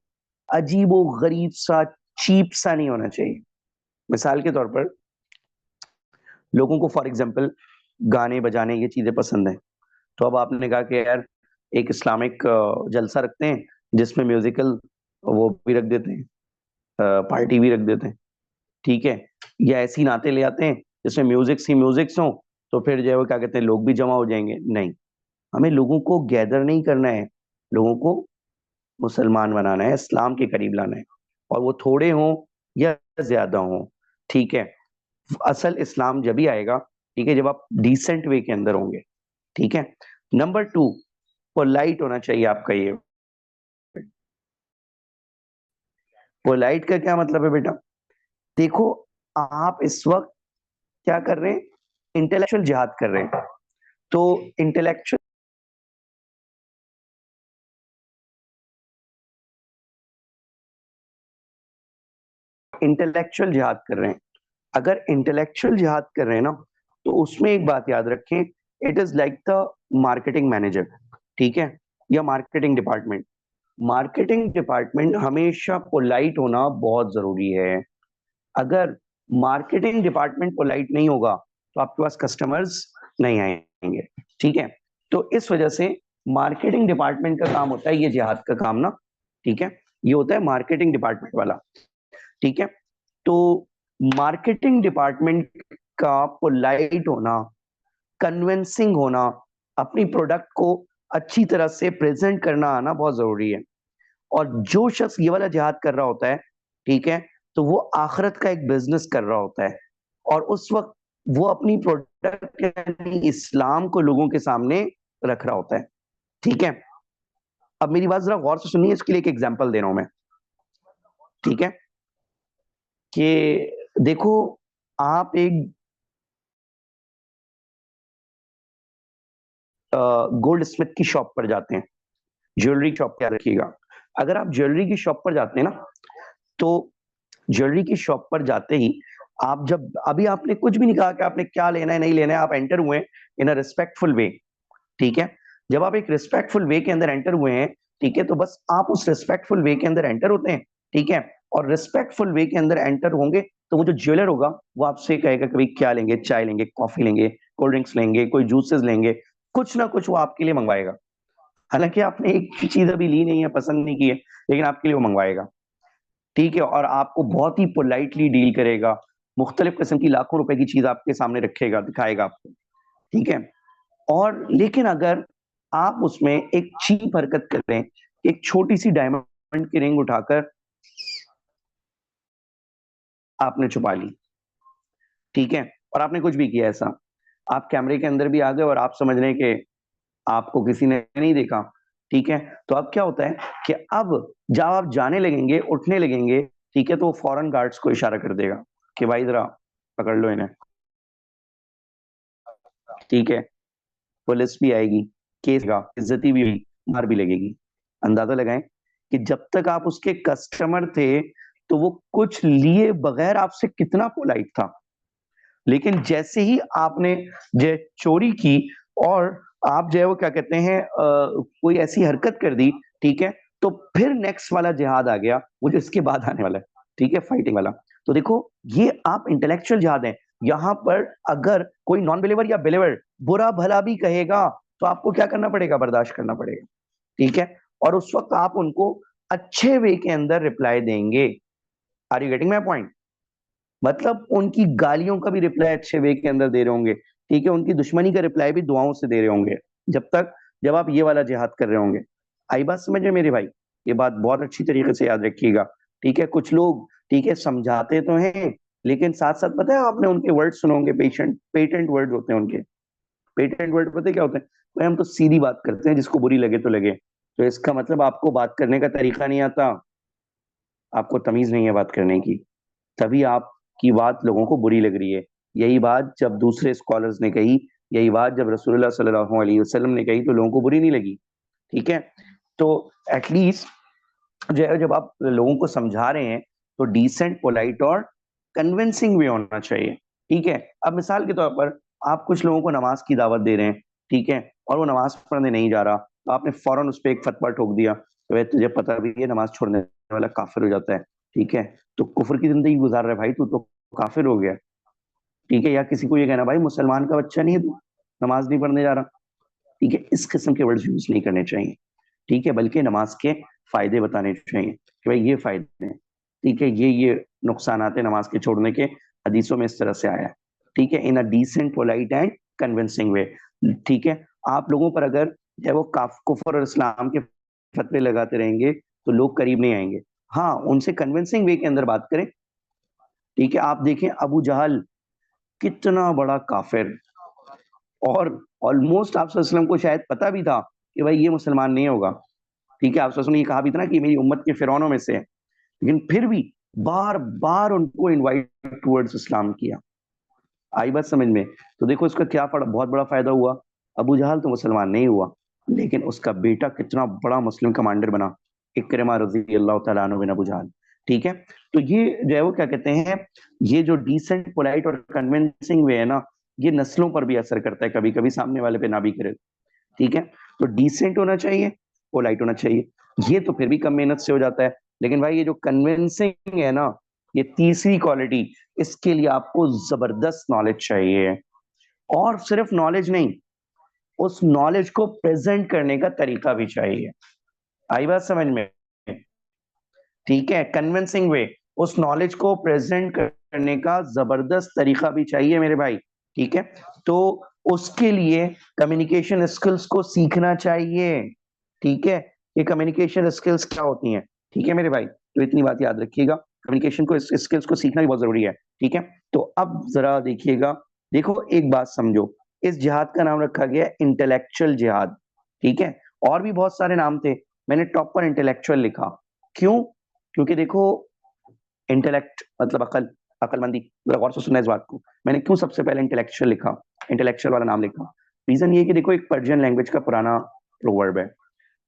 अजीबो गरीब सा, चीप सा नहीं होना चाहिए। मिसाल के तौर पर लोगों को फॉर एग्जांपल गाने बजाने ये चीजें पसंद है, तो अब आपने कहा कि यार एक इस्लामिक जलसा रखते हैं जिसमें म्यूजिकल वो भी रख देते हैं, पार्टी भी रख देते हैं, ठीक है, या ऐसी नाते ले आते हैं जिसमें म्यूजिक्स हो, तो फिर जो है वो क्या कहते हैं लोग भी जमा हो जाएंगे। नहीं, हमें लोगों को गैदर नहीं करना है, लोगों को मुसलमान बनाना है, इस्लाम के करीब लाना है, और वो थोड़े हों या ज्यादा हों, ठीक है। असल इस्लाम जब ही आएगा, ठीक है, जब आप डिसेंट वे के अंदर होंगे, ठीक है। नंबर 2, पोलाइट होना चाहिए आपका। ये पोलाइट का क्या मतलब है बेटा? देखो, आप इस वक्त क्या कर रहे हैं? इंटेलेक्चुअल जिहाद कर रहे हैं। तो इंटेलेक्चुअल इंटेलेक्चुअल जिहाद कर रहे हैं। अगर इंटेलेक्चुअल जिहाद कर रहे हैं ना, तो उसमें एक बात याद रखें, it is like the marketing manager, ठीक है, या मार्केटिंग डिपार्टमेंट। मार्केटिंग डिपार्टमेंट हमेशा पोलाइट होना बहुत जरूरी है। अगर मार्केटिंग डिपार्टमेंट पोलाइट नहीं होगा तो आपके पास कस्टमर्स नहीं आएंगे, ठीक है। तो इस वजह से मार्केटिंग डिपार्टमेंट का काम होता है ये जिहाद का काम ना, ठीक है, ये होता है मार्केटिंग डिपार्टमेंट वाला, ठीक है। तो मार्केटिंग डिपार्टमेंट का पोलाइट होना, कन्विंसिंग होना, अपनी प्रोडक्ट को अच्छी तरह से प्रेजेंट करना आना बहुत जरूरी है। और जो शख्स ये वाला जिहाद कर रहा होता है, ठीक है, तो वो आखिरत का एक बिजनेस कर रहा होता है, और उस वक्त वो अपनी प्रोडक्ट यानी इस्लाम को लोगों के सामने रख रहा होता है, ठीक है। अब मेरी बात जरा गौर से सुनिए, इसके लिए एक एग्जांपल दे रहा हूं मैं, ठीक है, कि देखो, आप एक गोल्ड स्मिथ की शॉप पर जाते हैं, ज्वेलरी शॉप क्या रखिएगा, अगर आप ज्वेलरी की शॉप पर जाते हैं ना, तो ज्वेलरी की शॉप पर जाते ही आप जब अभी आपने कुछ भी नहीं कहा कि आपने क्या लेना है नहीं लेना है, आप एंटर हुए इन अ रिस्पेक्टफुल वे, ठीक है। जब आप एक रिस्पेक्टफुल वे के अंदर एंटर हुए हैं, ठीक है, तो बस आप उस रिस्पेक्टफुल वे के अंदर एंटर होते हैं, ठीक है, और रिस्पेक्टफुल वे के अंदर एंटर होंगे तो वो जो ज्वेलर होगा वो आपसे कहेगा कभी क्या लेंगे, चाय लेंगे, कॉफी लेंगे, कोल्ड ड्रिंक्स लेंगे, कोई जूसेस लेंगे, कुछ ना कुछ वो आपके लिए मंगवाएगा। हालांकि आपने एक भी चीज अभी ली नहीं है, पसंद नहीं की है, लेकिन आपके लिए वो मंगवाएगा, ठीक है, और आपको बहुत ही पोलाइटली डील करेगा, मुख्तलिफ किस्म की लाखों रुपए की चीज आपके सामने रखेगा, दिखाएगा आपको, ठीक है। और लेकिन अगर आप उसमें एक चीप हरकत कर रहे हैं, एक छोटी सी डायमंड की रिंग उठाकर आपने छुपा ली, ठीक है, और आपने कुछ भी किया ऐसा, आप कैमरे के अंदर भी आ गए और आप समझ रहे हैं कि आपको किसी ने नहीं देखा, ठीक है, तो अब क्या होता है कि अब जब आप जाने लगेंगे, उठने लगेंगे, ठीक है, तो वो फौरन गार्ड्स को इशारा कर देगा कि भाई जरा पकड़ लो इन्हें, ठीक है, पुलिस भी आएगी, केस का इज्जती भी हुई, मार भी लगेगी। अंदाजा लगाएं कि जब तक आप उसके कस्टमर थे तो वो कुछ लिए बगैर आपसे कितना पोलाइट था, लेकिन जैसे ही आपने जो चोरी की और आप जो है वो क्या कहते हैं कोई ऐसी हरकत कर दी, ठीक है, तो फिर नेक्स्ट वाला जिहाद आ गया, वो जो इसके बाद आने वाला है, ठीक है, फाइटिंग वाला। तो देखो, ये आप इंटेलेक्चुअल जिहाद है। यहाँ पर अगर कोई नॉन बिलीवर या बिलीवर बुरा भला भी कहेगा तो आपको क्या करना पड़ेगा? बर्दाश्त करना पड़ेगा, ठीक है, और उस वक्त आप उनको अच्छे वे के अंदर रिप्लाई देंगे। Are you getting my point? मतलब उनकी गालियों का भी रिप्लाई अच्छे वे के अंदर दे रहे होंगे, ठीक है, उनकी दुश्मनी का रिप्लाई भी दुआओं से दे रहे होंगे, जब आप ये वाला जिहाद कर रहे होंगे। आई बात समझ में मेरे भाई? ये बात बहुत अच्छी तरीके से याद रखिएगा, ठीक है। कुछ लोग, ठीक है, समझाते तो हैं, लेकिन साथ साथ पता है आपने उनके वर्ड सुने होंगे, पेटेंट वर्ड होते हैं उनके। पेटेंट वर्ड पता है क्या होते हैं? भाई हम तो सीधी बात करते हैं, जिसको बुरी लगे तो लगे। तो इसका मतलब आपको बात करने का तरीका नहीं आता, आपको तमीज नहीं है बात करने की, तभी आपकी बात लोगों को बुरी लग रही है। यही बात जब दूसरे स्कॉलर्स ने कही, यही बात जब रसूलुल्लाह सल्लल्लाहु अलैहि वसल्लम ने कही, तो लोगों को बुरी नहीं लगी, ठीक है। तो एटलीस्ट जो है, जब आप लोगों को समझा रहे हैं तो डिसेंट, पोलाइट और कन्विंसिंग वे होना चाहिए, ठीक है। अब मिसाल के तौर पर आप कुछ लोगों को नमाज की दावत दे रहे हैं, ठीक है, और वो नमाज पढ़ने नहीं जा रहा, तो आपने फौरन उस पर एक फतवा ठोक दिया, तो तुझे पता भी है नमाज छोड़ने वाला काफिर हो जाता है, ठीक है, तो कुफर की जिंदगी गुजार रहा है भाई, तू तो काफिर हो गया, ठीक है। या किसी को ये कहना भाई मुसलमान का बच्चा नहीं है तू, नमाज नहीं पढ़ने जा रहा, ठीक है, इस किस्म के वर्ड्स यूज नहीं करने चाहिए, ठीक है, बल्कि नमाज के फायदे बताने चाहिए कि भाई ये फायदे हैं, ठीक है, ये नुकसान आते नमाज के छोड़ने के, हदीसों में इस तरह से आया है, ठीक है, in a decent polite and convincing way, ठीक है। आप लोगों पर अगर जब वो कुफर और इस्लाम के फतवे लगाते रहेंगे तो लोग करीब नहीं आएंगे, हाँ, उनसे कन्विंसिंग वे के अंदर बात करें, ठीक है। आप देखें अबू जहल कितना बड़ा काफिर, और ऑलमोस्ट आप वसल्लम को शायद पता भी था कि भाई ये मुसलमान नहीं होगा, ठीक है, आप वसल्लम ने ये कहा भी था ना कि मेरी उम्मत के फिरौनों में से है, लेकिन फिर भी बार बार उनको इनवाइट टुवर्ड्स इस्लाम किया। आई बात समझ में? तो देखो इसका क्या बहुत बड़ा फायदा हुआ, अबू जहल तो मुसलमान नहीं हुआ, लेकिन उसका बेटा कितना बड़ा मुस्लिम कमांडर बना, इकरमा रजी अल्लाह तआला अन्हु बिन अबू जहल, ठीक है। तो ये जो है वो क्या कहते हैं, ये जो डिसेंट पोलाइट और कन्विंसिंग वे है ना, ये नस्लों पर भी असर करता है, कभी कभी सामने वाले पे ना भी करे, ठीक है। तो डिसेंट होना चाहिए, पोलाइट होना चाहिए, ये तो फिर भी कम मेहनत से हो जाता है, लेकिन भाई ये जो कन्विंसिंग है ना, ये तीसरी क्वालिटी, इसके लिए आपको जबरदस्त नॉलेज चाहिए, और सिर्फ नॉलेज नहीं, उस नॉलेज को प्रेजेंट करने का तरीका भी चाहिए। आई बात समझ में? ठीक है, कन्विंसिंग वे, उस नॉलेज को प्रेजेंट करने का जबरदस्त तरीका भी चाहिए मेरे भाई, ठीक है। तो उसके लिए कम्युनिकेशन स्किल्स को सीखना चाहिए, ठीक है। ये कम्युनिकेशन स्किल्स क्या होती हैं, ठीक है मेरे भाई, तो इतनी बात याद रखिएगा, कम्युनिकेशन को स्किल्स को सीखना भी बहुत जरूरी है, ठीक है। तो अब जरा देखिएगा, देखो एक बात समझो, इस जिहाद का नाम रखा गया इंटेलेक्चुअल जिहाद, ठीक है, और भी बहुत सारे नाम थे, मैंने टॉप पर इंटेलेक्चुअल लिखा, क्यों? क्योंकि देखो इंटेलेक्ट मतलब अकल, अकलमंदी, जरा गौर से सुनना इस बात को, मैंने क्यों सबसे पहले इंटेलेक्चुअल लिखा, इंटेलेक्चुअल वाला नाम लिखा, रीजन ये कि देखो एक पर्शियन लैंग्वेज का पुराना प्रोवर्ब है,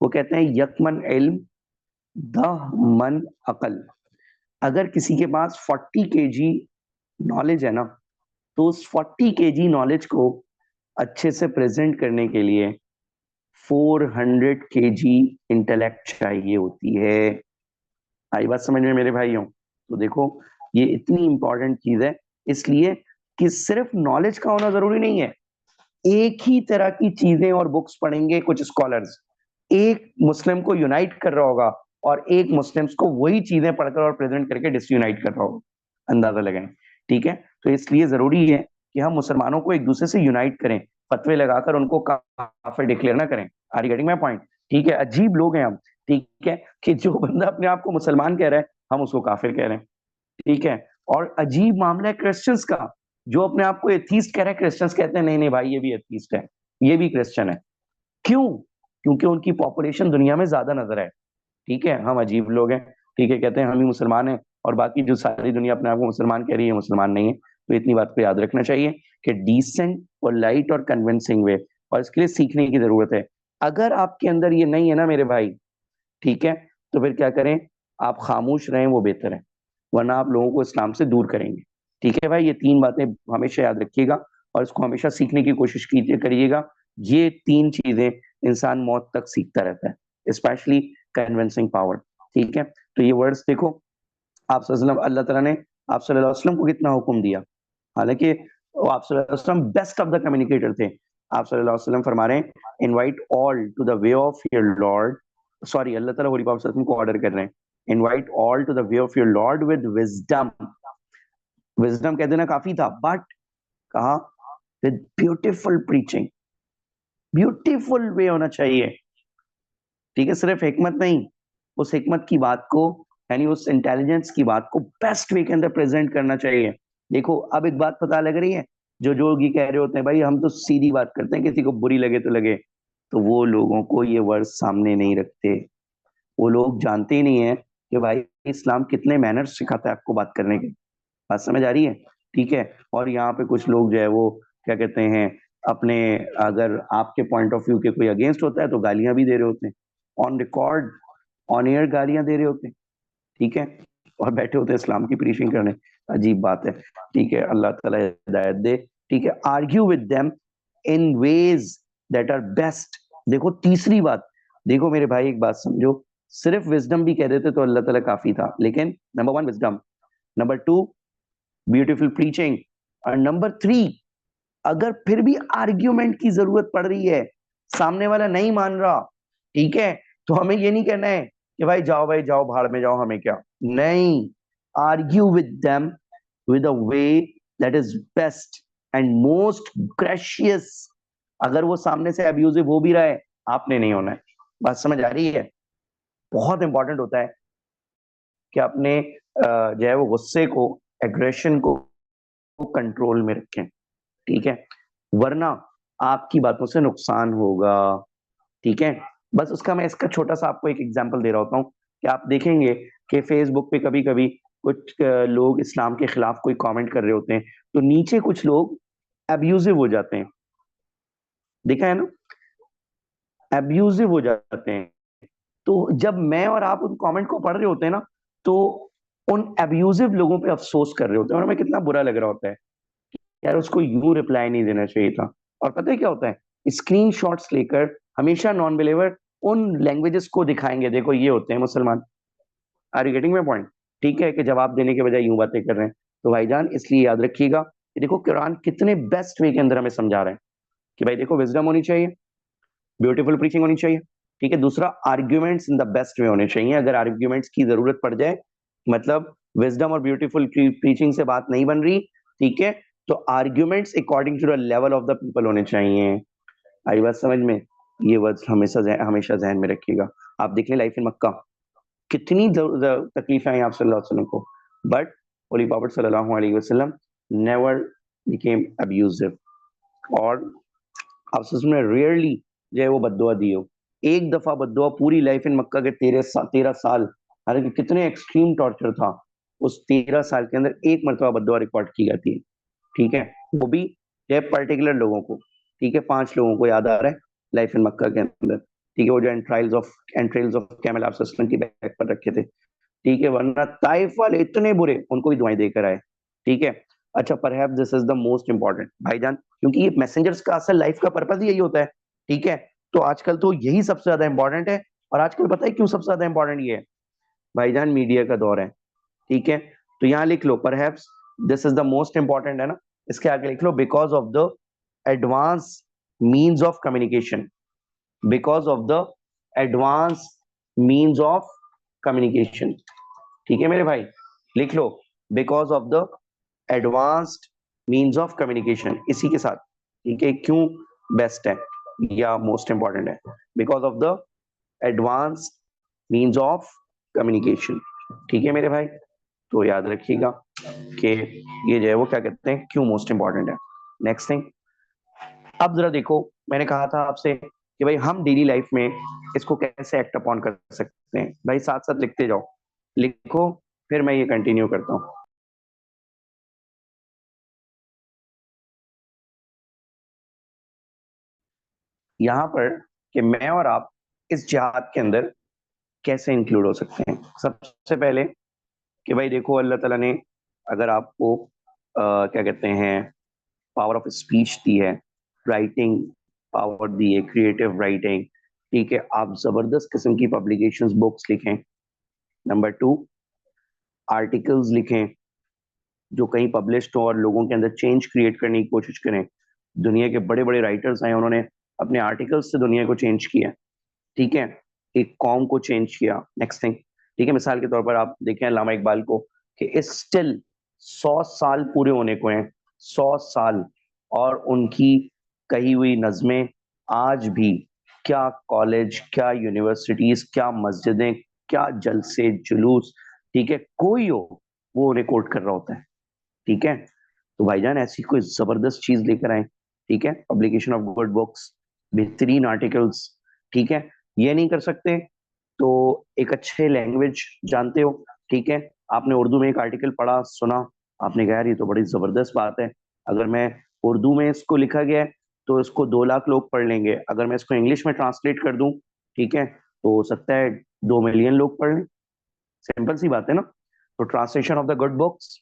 वो कहते हैं यकमन इल्म द मन अकल, अगर किसी के पास 40 केजी नॉलेज है ना, तो उस 40 केजी नॉलेज को अच्छे से प्रेजेंट करने के लिए 400 केजी इंटेलेक्ट चाहिए होती है। आई बात समझ में मेरे भाइयों? तो देखो ये इतनी इंपॉर्टेंट चीज है, इसलिए कि सिर्फ नॉलेज का होना जरूरी नहीं है, एक ही तरह की चीजें और बुक्स पढ़ेंगे कुछ स्कॉलर्स, एक मुस्लिम को यूनाइट कर रहा होगा और एक मुस्लिम्स को वही चीजें पढ़कर और प्रेजेंट करके डिसयूनाइट कर रहा होगा, अंदाजा लगाएं, ठीक है। तो इसलिए जरूरी है कि हम मुसलमानों को एक दूसरे से यूनाइट करें, फतवे लगाकर उनको काफिर डिक्लेयर ना करें। Are you getting my point? ठीक है, अजीब लोग हैं हम, ठीक है, कि जो बंदा अपने आप को मुसलमान कह रहा है हम उसको काफिर कह रहे हैं, ठीक है। और अजीब मामला है क्रिश्चियंस का, जो अपने आप को एथीस्ट कह रहे हैं, क्रिश्चियंस कहते हैं नहीं नहीं भाई ये भी एथीस्ट है, ये भी क्रिश्चियन है, क्यों? क्योंकि उनकी पॉपुलेशन दुनिया में ज्यादा नजर है, ठीक है, हम अजीब लोग हैं, ठीक है, कहते हैं हम ही मुसलमान हैं, और बाकी जो सारी दुनिया अपने आप को मुसलमान कह रही है मुसलमान नहीं है। तो इतनी बात को याद रखना चाहिए कि डिसेंट और लाइट और कन्विंसिंग वे, और इसके लिए सीखने की जरूरत है। अगर आपके अंदर ये नहीं है ना मेरे भाई, ठीक है, तो फिर क्या करें, आप खामोश रहें वो बेहतर है, वरना आप लोगों को इस्लाम से दूर करेंगे, ठीक है भाई। ये तीन बातें हमेशा याद रखिएगा और इसको हमेशा सीखने की कोशिश कीजिए करिएगा, ये तीन चीजें इंसान मौत तक सीखता रहता है, स्पेशली कन्विंसिंग पावर, ठीक है। तो ये वर्ड्स देखो, आप अल्लाह ताला ने आप सल्लल्लाहु अलैहि वसल्लम को कितना हुक्म दिया, हालांकि आप सल्लल्लाहु अलैहि वसल्लम बेस्ट ऑफ द कम्युनिकेटर थे, आप सल्लल्लाहु अलैहि वसल्लम फरमा रहे हैं invite all to the way of your lord, sorry Allah ताला होली प्रॉफेट को ऑर्डर कर रहे हैं invite all to the way of your lord with wisdom, wisdom कह देना काफी था, बट कहा with beautiful preaching, beautiful way होना चाहिए, ठीक है, सिर्फ हिकमत नहीं, उस हिकमत की बात को यानी उस इंटेलिजेंस की बात को बेस्ट वे के अंदर प्रेजेंट करना चाहिए। देखो अब एक बात पता लग रही है, जो लोग ये कह रहे होते हैं भाई हम तो सीधी बात करते हैं, किसी को बुरी लगे तो लगे, तो वो लोगों को ये वर्ड सामने नहीं रखते, वो लोग जानते ही नहीं है कि भाई इस्लाम कितने मैनर्स सिखाता है आपको बात करने के, बात समझ आ रही है? ठीक है। और यहाँ पे कुछ लोग जो है वो क्या कहते हैं, अपने अगर आपके पॉइंट ऑफ व्यू के कोई अगेंस्ट होता है तो गालियां भी दे रहे होते हैं, ऑन रिकॉर्ड ऑन एयर गालियां दे रहे होते हैं, ठीक है, और बैठे होते हैं इस्लाम की प्रीचिंग करने, अजीब बात है, ठीक है, अल्लाह ताला हिदायत दे, ठीक है। Argue with them in ways that are best, देखो तीसरी बात, देखो मेरे भाई एक बात समझो, सिर्फ विजडम भी कह देते तो अल्लाह ताला काफी था, लेकिन number 1 wisdom, number 2 beautiful preaching, और नंबर 3 अगर फिर भी आर्ग्यूमेंट की जरूरत पड़ रही है, सामने वाला नहीं मान रहा, ठीक है, तो हमें ये नहीं कहना है कि भाई जाओ भाड़ में जाओ, हमें क्या, नहीं, argue with them with a way that is best and most gracious. अगर वो सामने से अब्यूजिव हो भी रहा है, आपने नहीं होना है। बात समझ आ रही है? बहुत इंपॉर्टेंट होता है कि अपने जो है वो गुस्से को, एग्रेशन को कंट्रोल में रखें, ठीक है, वरना आपकी बातों से नुकसान होगा, ठीक है। बस उसका मैं इसका छोटा सा आपको एक एग्जांपल दे रहा होता हूँ कि आप देखेंगे कि फेसबुक पे कभी कभी कुछ लोग इस्लाम के खिलाफ कोई कमेंट कर रहे होते हैं, तो नीचे कुछ लोग अब्यूजिव हो जाते हैं, देखा है ना, अब्यूजिव हो जाते हैं। तो जब मैं और आप उन कमेंट को पढ़ रहे होते हैं ना, तो उन अब्यूजिव लोगों पे अफसोस कर रहे होते हैं, और हमें कितना बुरा लग रहा होता है, यार उसको यूं रिप्लाई नहीं देना चाहिए था। और पता है क्या होता है, स्क्रीनशॉट्स लेकर हमेशा नॉन बिलीवर उन लैंग्वेजेस को दिखाएंगे, देखो ये होते हैं मुसलमान। Are you getting my point? ठीक है, कि जवाब देने के बजाय यूं बातें कर रहे हैं। तो भाईजान इसलिए याद रखिएगा कि देखो कुरान कितने बेस्ट वे के अंदर हमें समझा रहे हैं कि भाई देखो विजडम होनी चाहिए, ब्यूटीफुल प्रीचिंग होनी चाहिए, ठीक है। दूसरा, arguments in the best way होने चाहिए। अगर आर्ग्यूमेंट्स की जरूरत पड़ जाए, मतलब विजडम और ब्यूटीफुल प्रीचिंग से बात नहीं बन रही, ठीक है, तो arguments according to the level of the people होने चाहिए। आई बात समझ में? ये वर्ड हमेशा हमेशा जहन में रखिएगा। आप देख लें लाइफ इन मक्का, कितनी तकलीफें आई आप सल्लल्लाहु अलैहि वसल्लम को, बट होली प्रॉफेट सल्लल्लाहु अलैहि वसल्लम नेवर बिकेम अब्यूजिव। और आप सच में रेयरली जो है वो बद्दुआ दी हो, एक दफा बद्दुआ पूरी लाइफ इन मक्का के 13 साल, हालांकि कितने एक्सट्रीम टॉर्चर था, उस 13 साल के अंदर एक मरतबा बद्दुआ रिकॉर्ड की जाती है, ठीक है, वो भी जो है पर्टिकुलर लोगों को, ठीक है, 5 लोगों को याद आ रहा है लाइफ इन मक्का के अंदर, ठीक है, वो जो एंट्रेल्स ऑफ कैमल आप की बैक पर रखे थे, ठीक है, वरना ताइफ वाले इतने बुरे, उनको भी दुआएं देकर आए, ठीक है। अच्छा, perhaps this is the most important भाईजान, क्योंकि ये मैसेंजर्स का असल लाइफ का पर्पस ही यही होता है, ठीक है। तो आजकल तो यही सबसे ज्यादा इंपॉर्टेंट है, और आजकल पता है क्यों सबसे ज्यादा इंपॉर्टेंट ये है भाईजान? मीडिया का दौर है, ठीक है। तो यहाँ लिख लो perhaps this is the most important, है ना, इसके आगे लिख लो because of the advance means of communication, because of the advance means of communication, ठीक है मेरे भाई, लिख लो because of the advanced means of communication इसी के साथ, ठीक है। क्यों बेस्ट है या मोस्ट इंपॉर्टेंट है? Because of the advanced means of communication, ठीक है मेरे भाई। तो याद रखिएगा कि ये जो है वो क्या कहते हैं, क्यों मोस्ट इंपॉर्टेंट है। नेक्स्ट थिंग, अब जरा देखो, मैंने कहा था आपसे कि भाई हम डेली लाइफ में इसको कैसे एक्ट अपॉन कर सकते हैं, भाई साथ साथ लिखते जाओ, लिखो, फिर मैं ये कंटिन्यू करता हूँ। यहाँ पर कि मैं और आप इस जिहाद के अंदर कैसे इंक्लूड हो सकते हैं। सबसे पहले कि भाई देखो अल्लाह ताला ने अगर आपको क्या कहते हैं पावर ऑफ स्पीच दी है, राइटिंग पावर दी है, क्रिएटिव राइटिंग, ठीक है, आप जबरदस्त किस्म की पब्लिकेशंस बुक्स लिखें। नंबर 2, आर्टिकल्स लिखें जो कहीं पब्लिश्ड हो और लोगों के अंदर चेंज क्रिएट करने की कोशिश करें। दुनिया के बड़े बड़े राइटर्स हैं, उन्होंने अपने आर्टिकल्स से दुनिया को चेंज किया, ठीक है, एक कौम को चेंज किया। नेक्स्ट थिंग, ठीक है, मिसाल के तौर पर आप देखें अल्लामा इकबाल को कि स्टिल 100 साल पूरे होने को हैं, 100 साल, और उनकी कही हुई नज़में आज भी, क्या कॉलेज, क्या यूनिवर्सिटीज, क्या मस्जिदें, क्या जलसे जुलूस, ठीक है, कोई हो वो उन्हें कोट कर रहा होता है, ठीक है। तो भाईजान ऐसी कोई जबरदस्त चीज लेकर आए, ठीक है, पब्लिकेशन ऑफ गुड बुक्स, बेहतरीन आर्टिकल्स, ठीक है। ये नहीं कर सकते तो एक अच्छे लैंग्वेज जानते हो, ठीक है, आपने उर्दू में एक आर्टिकल पढ़ा सुना, आपने कहा यार ये तो बड़ी जबरदस्त बात है, अगर मैं उर्दू में इसको लिखा गया है तो इसको 2 लाख लोग पढ़ लेंगे, अगर मैं इसको इंग्लिश में ट्रांसलेट कर दूं, ठीक है, तो हो सकता है 2 मिलियन लोग पढ़ लें, सिंपल सी बात है ना। तो translation of the good books,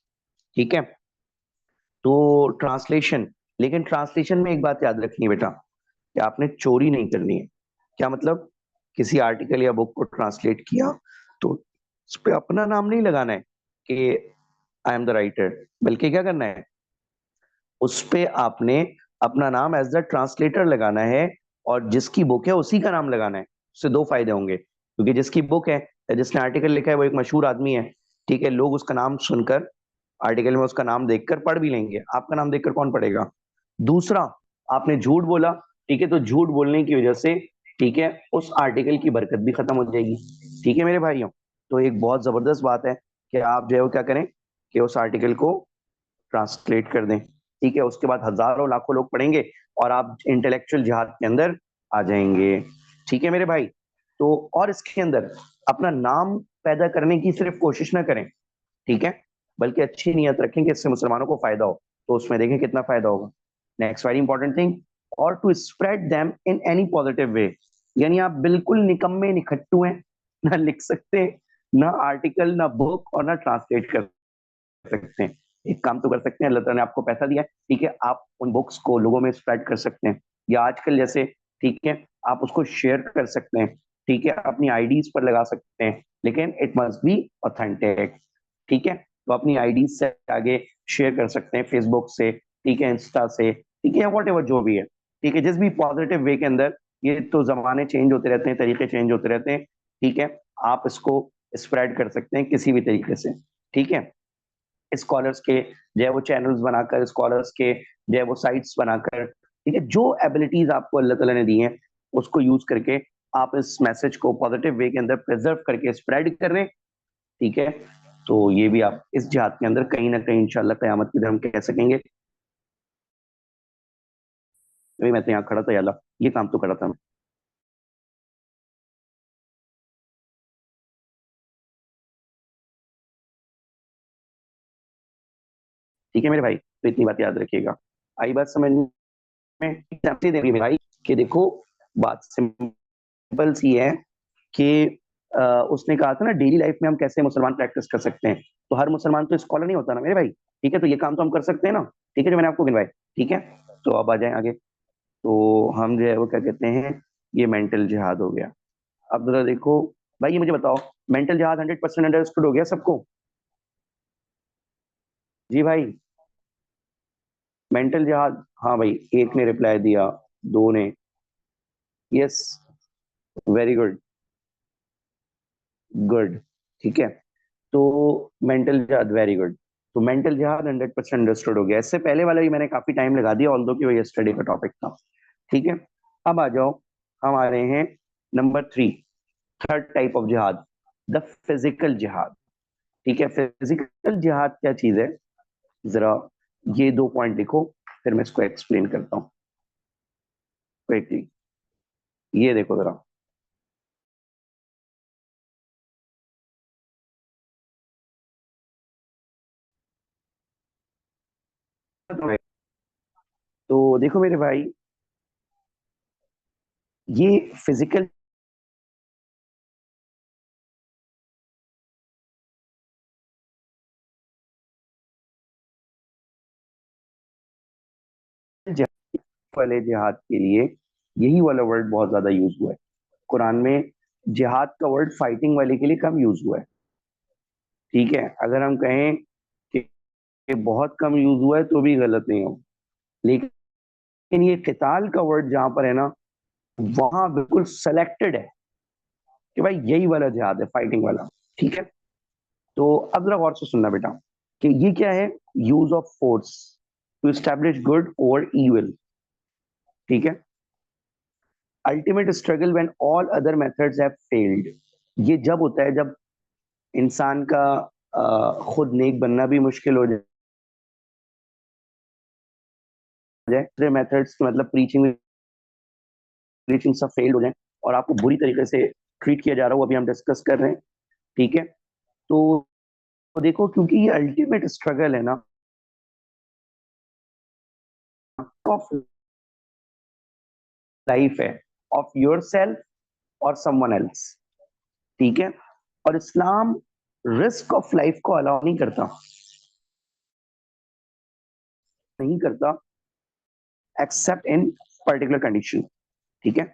ठीक है, तो ट्रांसलेशन, लेकिन ट्रांसलेशन में एक बात याद रखनी है बेटा कि आपने चोरी नहीं करनी है। क्या मतलब? किसी आर्टिकल या बुक को ट्रांसलेट किया तो उस पे अपना नाम नहीं लगाना है कि आई एम द राइटर, बल्कि क्या करना है, उस पे आपने अपना नाम एज द ट्रांसलेटर लगाना है और जिसकी बुक है उसी का नाम लगाना है। उससे दो फायदे होंगे, क्योंकि जिसकी बुक है या जिसने आर्टिकल लिखा है वो एक मशहूर आदमी है, ठीक है, लोग उसका नाम सुनकर, आर्टिकल में उसका नाम देखकर पढ़ भी लेंगे, आपका नाम देखकर कौन पढ़ेगा। दूसरा, आपने झूठ बोला, ठीक है, तो झूठ बोलने की वजह से, ठीक है, उस आर्टिकल की बरकत भी खत्म हो जाएगी। ठीक है मेरे भाइयों, तो एक बहुत जबरदस्त बात है कि आप जो है वो क्या करें कि उस आर्टिकल को ट्रांसलेट कर दें, ठीक है, उसके बाद हजारों लाखों लोग पढ़ेंगे और आप इंटेलेक्चुअल जिहाद के अंदर आ जाएंगे। ठीक है मेरे भाई, तो और इसके अंदर अपना नाम पैदा करने की सिर्फ कोशिश ना करें, ठीक है, बल्कि अच्छी नीयत रखें कि इससे मुसलमानों को फायदा हो, तो उसमें देखें कितना फायदा होगा। नेक्स्ट वेरी इंपॉर्टेंट थिंग, और to spread them in any positive way, यानी आप बिल्कुल निकम्मे निखट्टू हैं, ना लिख सकते, ना आर्टिकल, ना बुक, और ना ट्रांसलेट कर सकते हैं। एक काम तो कर सकते हैं, अल्लाह ताला ने आपको पैसा दिया है, ठीक है, आप उन बुक्स को लोगों में स्प्रेड कर सकते हैं, या आजकल जैसे, ठीक है, आप उसको शेयर कर सकते हैं, ठीक है, अपनी आईडीज पर लगा सकते हैं, लेकिन इट मस्ट बी ऑथेंटिक, ठीक है, तो अपनी आईडीज से आगे शेयर कर सकते हैं, फेसबुक से, ठीक है, इंस्टा से, ठीक है, वॉट एवर जो भी है, ठीक है, जिस भी पॉजिटिव वे के अंदर, ये तो जमाने चेंज होते रहते हैं, तरीके चेंज होते रहते हैं, ठीक है, आप इसको स्प्रेड कर सकते हैं किसी भी तरीके से, ठीक है, स्कॉलर्स के जो है वो चैनल्स बनाकर, स्कॉलर्स के जो है वो साइट्स बनाकर, ठीक है, जो एबिलिटीज आपको अल्लाह ताला ने दी हैं उसको यूज करके आप इस मैसेज को पॉजिटिव वे के अंदर प्रिजर्व करके स्प्रेड कर रहे हैं, ठीक है, तो ये भी आप इस जिहाद के अंदर कहीं ना कहीं इंशाल्लाह कयामत की तरह हम कह सकेंगे मैं तो यहाँ खड़ा था, अल्लाह ये काम तो करा था मैं। ठीक है मेरे भाई, तो इतनी बात याद रखिएगा। आई बात समझ में, एग्जाम्पल देंगे भाई कि देखो, बात सिंपल सी है कि उसने कहा था ना डेली लाइफ में हम कैसे मुसलमान प्रैक्टिस कर सकते हैं, तो हर मुसलमान तो स्कॉलर नहीं होता ना मेरे भाई, ठीक है, तो ये काम तो हम कर सकते हैं ना, ठीक है, जो मैंने आपको गिनवाए, ठीक है, तो अब आ जाए आगे, तो हम जो है वो क्या कहते हैं, ये मेंटल जिहाद हो गया। अब जरा देखो भाई, ये मुझे बताओ, मेंटल जिहाद 100% अंडरस्टूड हो गया सबको? जी भाई, मेंटल जिहाद, हाँ भाई, एक ने रिप्लाई दिया, दो ने, यस, वेरी गुड, गुड, ठीक है, तो मेंटल जिहाद, वेरी गुड, तो मेंटल जिहाद 100% अंडरस्टूड हो गया। इससे पहले वाला भी मैंने काफी टाइम लगा दिया, ऑल्दो कि वो यस्टरडे का टॉपिक था, ठीक है। अब आ जाओ, हम आ रहे हैं नंबर 3, थर्ड टाइप ऑफ जिहाद, द फिजिकल जिहाद, ठीक है। फिजिकल जिहाद क्या चीज है, जरा ये दो पॉइंट लिखो, फिर मैं इसको एक्सप्लेन करता हूँ क्विकली। ये देखो जरा, तो देखो मेरे भाई, ये फिजिकल वाले जिहाद के लिए यही वाला वर्ड बहुत ज्यादा यूज हुआ है कुरान में। जिहाद का वर्ड फाइटिंग वाले के लिए कम यूज हुआ है, ठीक है, अगर हम कहें कि बहुत कम यूज हुआ है तो भी गलत नहीं हो, लेकिन ये किताल का वर्ड जहां पर है ना, वहां बिल्कुल सेलेक्टेड है कि भाई यही वाला जिहाद है, फाइटिंग वाला, ठीक है। तो अब जरा गौर से सुनना बेटा, कि ये क्या है, use of force to establish good over evil, ठीक है, ultimate struggle when all other methods have failed, ये जब होता है जब इंसान का खुद नेक बनना भी मुश्किल हो जाए, मेथड्स मतलब प्रीचिंग प्रीचिंग सब फेल्ड हो जाए और आपको बुरी तरीके से ट्रीट किया जा रहा हो, अभी हम डिस्कस कर रहे हैं, ठीक है, तो देखो क्योंकि ये अल्टीमेट स्ट्रगल है ना ऑफ लाइफ है, ऑफ योर सेल्फ और समवन एल्स, ठीक है, और इस्लाम रिस्क ऑफ लाइफ को अलाउ नहीं करता एक्सेप्ट इन पर्टिकुलर कंडीशन, ठीक है,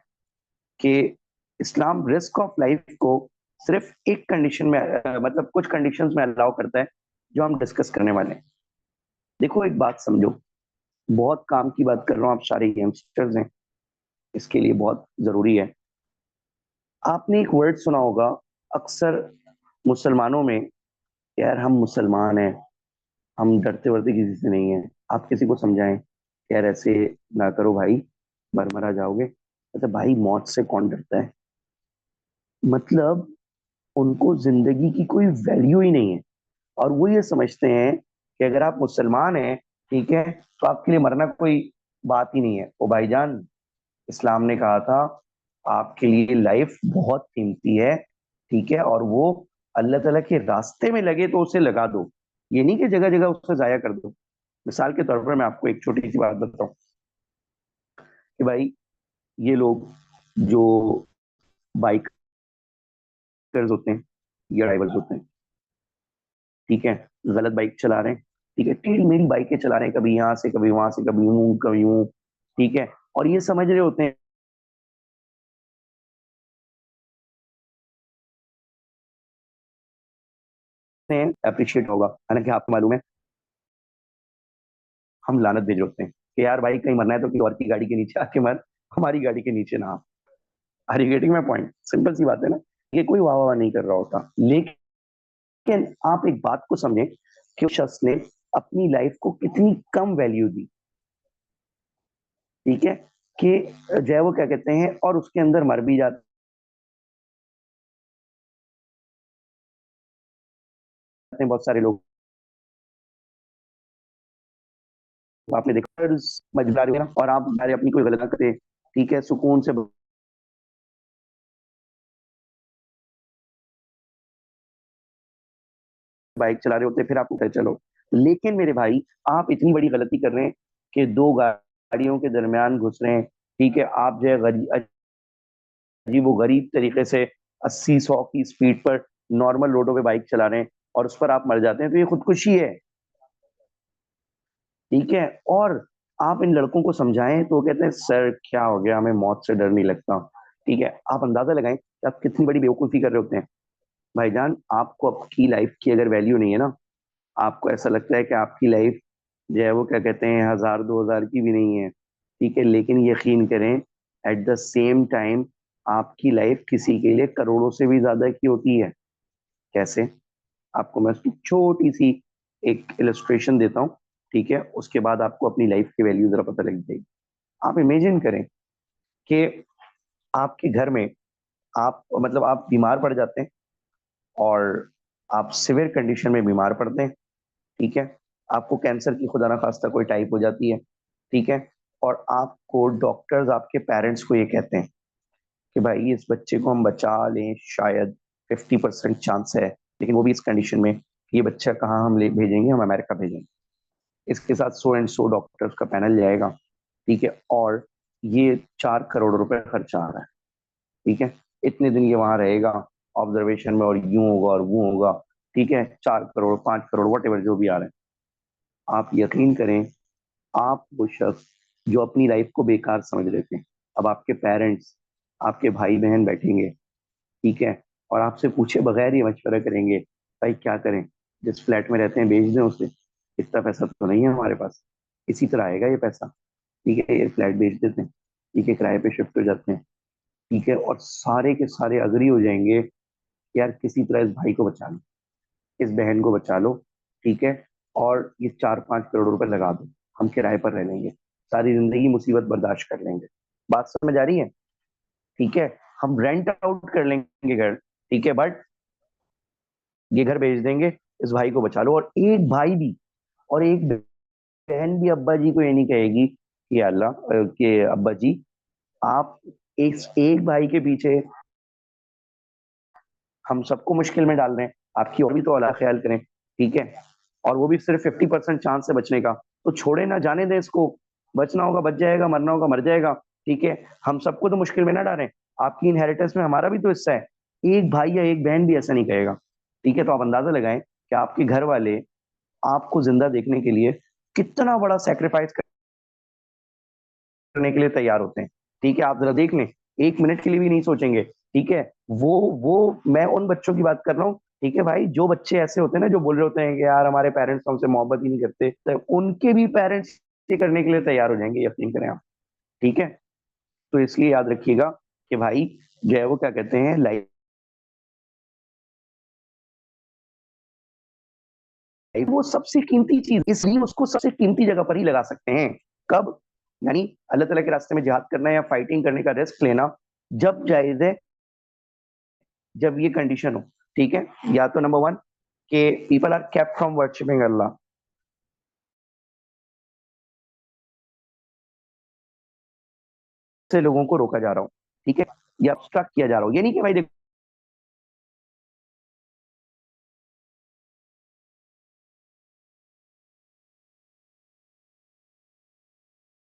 कि इस्लाम रिस्क ऑफ लाइफ को सिर्फ एक कंडीशन में मतलब कुछ कंडीशंस में अलाउ करता है जो हम डिस्कस करने वाले हैं। देखो एक बात समझो, बहुत काम की बात कर रहा हूँ, आप सारे यंगस्टर्स हैं, इसके लिए बहुत जरूरी है। आपने एक वर्ड सुना होगा अक्सर मुसलमानों में, यार हम मुसलमान हैं, हम डरते वरते किसी से नहीं है। आप किसी को समझाएं यार ऐसे ना करो भाई, मरमरा जाओगे। अच्छा भाई, मौत से कौन डरता है? मतलब उनको जिंदगी की कोई वैल्यू ही नहीं है, और वो ये समझते हैं कि अगर आप मुसलमान हैं, ठीक है, तो आपके लिए मरना कोई बात ही नहीं है। ओ भाईजान, इस्लाम ने कहा था आपके लिए लाइफ बहुत कीमती है, ठीक है, और वो अल्लाह ताला के रास्ते में लगे तो उसे लगा दो, ये नहीं कि जगह जगह उसे जाया कर दो। मिसाल के तौर पर मैं आपको एक छोटी सी बात बताऊं कि भाई ये लोग जो बाइकर्स होते हैं या ड्राइवर्स होते हैं, ठीक है, गलत बाइक चला रहे हैं, ठीक है, टेढ़ी मेढ़ी बाइकें चला रहे हैं, कभी यहाँ से कभी वहां से, कभी यूं कभी यूं, ठीक है, और ये समझ रहे होते हैं अप्रिशिएट होगा, हालांकि आपको मालूम है हम लानत भेज रहे होते हैं कि यार भाई कहीं मरना है तो किसी और की गाड़ी के नीचे आके मर, हमारी गाड़ी के नीचे ना। Are you getting my point? Simple सी बात है ना, ये कोई वाह वाह नहीं कर रहा होता, लेकिन आप एक बात को समझें कि उस शख्स ने अपनी लाइफ को कितनी कम वैल्यू दी, ठीक है, कि जो है वो क्या कहते हैं, और उसके अंदर मर भी जाते हैं बहुत सारे लोग। आपने देखा मजबूरी है ना, और आप बेचारे अपनी कोई गलत ना करते, ठीक है, सुकून से बाइक चला रहे होते, फिर आपको कहते चलो। लेकिन मेरे भाई, आप इतनी बड़ी गलती कर रहे हैं कि दो गाड़ियों के दरमियान घुस रहे हैं, ठीक है, आप जो है अजीब गरीब तरीके से 80-100 की स्पीड पर नॉर्मल रोडों पे बाइक चला रहे हैं, और उस पर आप मर जाते हैं, तो ये खुदकुशी है, ठीक है। और आप इन लड़कों को समझाएं तो वो कहते हैं सर क्या हो गया, हमें मौत से डर नहीं लगता, ठीक है। आप अंदाजा लगाएं कि आप कितनी बड़ी बेवकूफी कर रहे होते हैं। भाईजान, आपको आपकी लाइफ की अगर वैल्यू नहीं है ना, आपको ऐसा लगता है कि आपकी लाइफ जो है वो क्या कहते हैं 1000-2000 की भी नहीं है, ठीक है, लेकिन यकीन करें एट द सेम टाइम आपकी लाइफ किसी के लिए करोड़ों से भी ज्यादा की होती है। कैसे? आपको मैं उसकी छोटी सी एक इलस्ट्रेशन देता हूँ, ठीक है, उसके बाद आपको अपनी लाइफ की वैल्यू जरा पता लग जाएगी। आप इमेजिन करें कि आपके घर में आप मतलब आप बीमार पड़ जाते हैं, और आप सिवियर कंडीशन में बीमार पड़ते हैं, ठीक है, आपको कैंसर की खुदा ना खास्ता कोई टाइप हो जाती है, ठीक है, और आपको डॉक्टर्स आपके पेरेंट्स को ये कहते हैं कि भाई इस बच्चे को हम बचा लें, शायद 50% चांस है, लेकिन वो भी इस कंडीशन में कि ये बच्चा कहाँ हम ले भेजेंगे, हम अमेरिका भेजेंगे, इसके साथ सो एंड सो डॉक्टर्स का पैनल जाएगा, ठीक है, और ये 4 करोड़ रुपए खर्चा आ रहा है, ठीक है, इतने दिन ये वहां रहेगा ऑब्जर्वेशन में, और यूं होगा और वो होगा, ठीक है, 4 करोड़ 5 करोड़ वट एवर जो भी आ रहे हैं। आप यकीन करें, आप वो शख्स जो अपनी लाइफ को बेकार समझ रहे थे, अब आपके पेरेंट्स, आपके भाई बहन बैठेंगे, ठीक है, और आपसे पूछे बगैर ही मशवरा करेंगे भाई क्या करें, जिस फ्लैट में रहते हैं बेच दें उसे, इतना पैसा तो नहीं है हमारे पास, इसी तरह आएगा ये पैसा, ठीक है, ये फ्लैट बेच देते हैं, ठीक है, किराए पे शिफ्ट हो जाते हैं, ठीक है, और सारे के सारे अग्री हो जाएंगे कि यार किसी तरह इस भाई को बचा लो, इस बहन को बचा लो, ठीक है, और ये 4-5 करोड़ रुपए लगा दो, हम किराए पर रह लेंगे, सारी जिंदगी मुसीबत बर्दाश्त कर लेंगे। बात समझ आ रही है? ठीक है, हम रेंट आउट कर लेंगे घर, ठीक है, बट ये घर बेच देंगे, इस भाई को बचा लो। और एक भाई भी और एक बहन भी अब्बा जी को ये नहीं कहेगी कि अल्लाह कि अब्बा जी आप एक भाई के पीछे हम सबको मुश्किल में डाल रहे हैं, आपकी और भी तो औलाद ख्याल करें, ठीक है, और वो भी सिर्फ 50% चांस है बचने का, तो छोड़े ना, जाने दें इसको, बचना होगा बच जाएगा, मरना होगा मर जाएगा, ठीक है, हम सबको तो मुश्किल में ना डालें, आपकी इनहेरिटेंस में हमारा भी तो हिस्सा है। एक भाई या एक बहन भी ऐसा नहीं कहेगा, ठीक है, तो आप अंदाजा लगाएं कि आपके घर वाले आपको जिंदा देखने के लिए कितना बड़ा सेक्रीफाइस करने के लिए तैयार होते हैं, ठीक है, आप जरा देख लें, एक मिनट के लिए भी नहीं सोचेंगे ठीक है। वो मैं उन बच्चों की बात कर रहा हूँ, ठीक है भाई, जो बच्चे ऐसे होते हैं ना, जो बोल रहे होते हैं कि यार हमारे पेरेंट्स हमसे मोहब्बत ही नहीं करते, तो उनके भी पेरेंट्स ये करने के लिए तैयार हो जाएंगे, यकीन करें आप। ठीक है। तो इसलिए याद रखिएगा कि भाई जो है वो क्या कहते हैं, लाइफ वो सबसे कीमती चीज, इसलिए उसको सबसे कीमती जगह पर ही लगा सकते हैं। कब? यानी अल्लाह ताला के रास्ते में जिहाद करना या फाइटिंग करने का रिस्क लेना जब जायज है, जब ये कंडीशन हो। ठीक है। या तो नंबर वन, कि people are kept from worshipping Allah, से लोगों को रोका जा रहा हो, ठीक है, या ऑब्स्ट्रक्ट किया जा रहा हो। ये नहीं कि भाई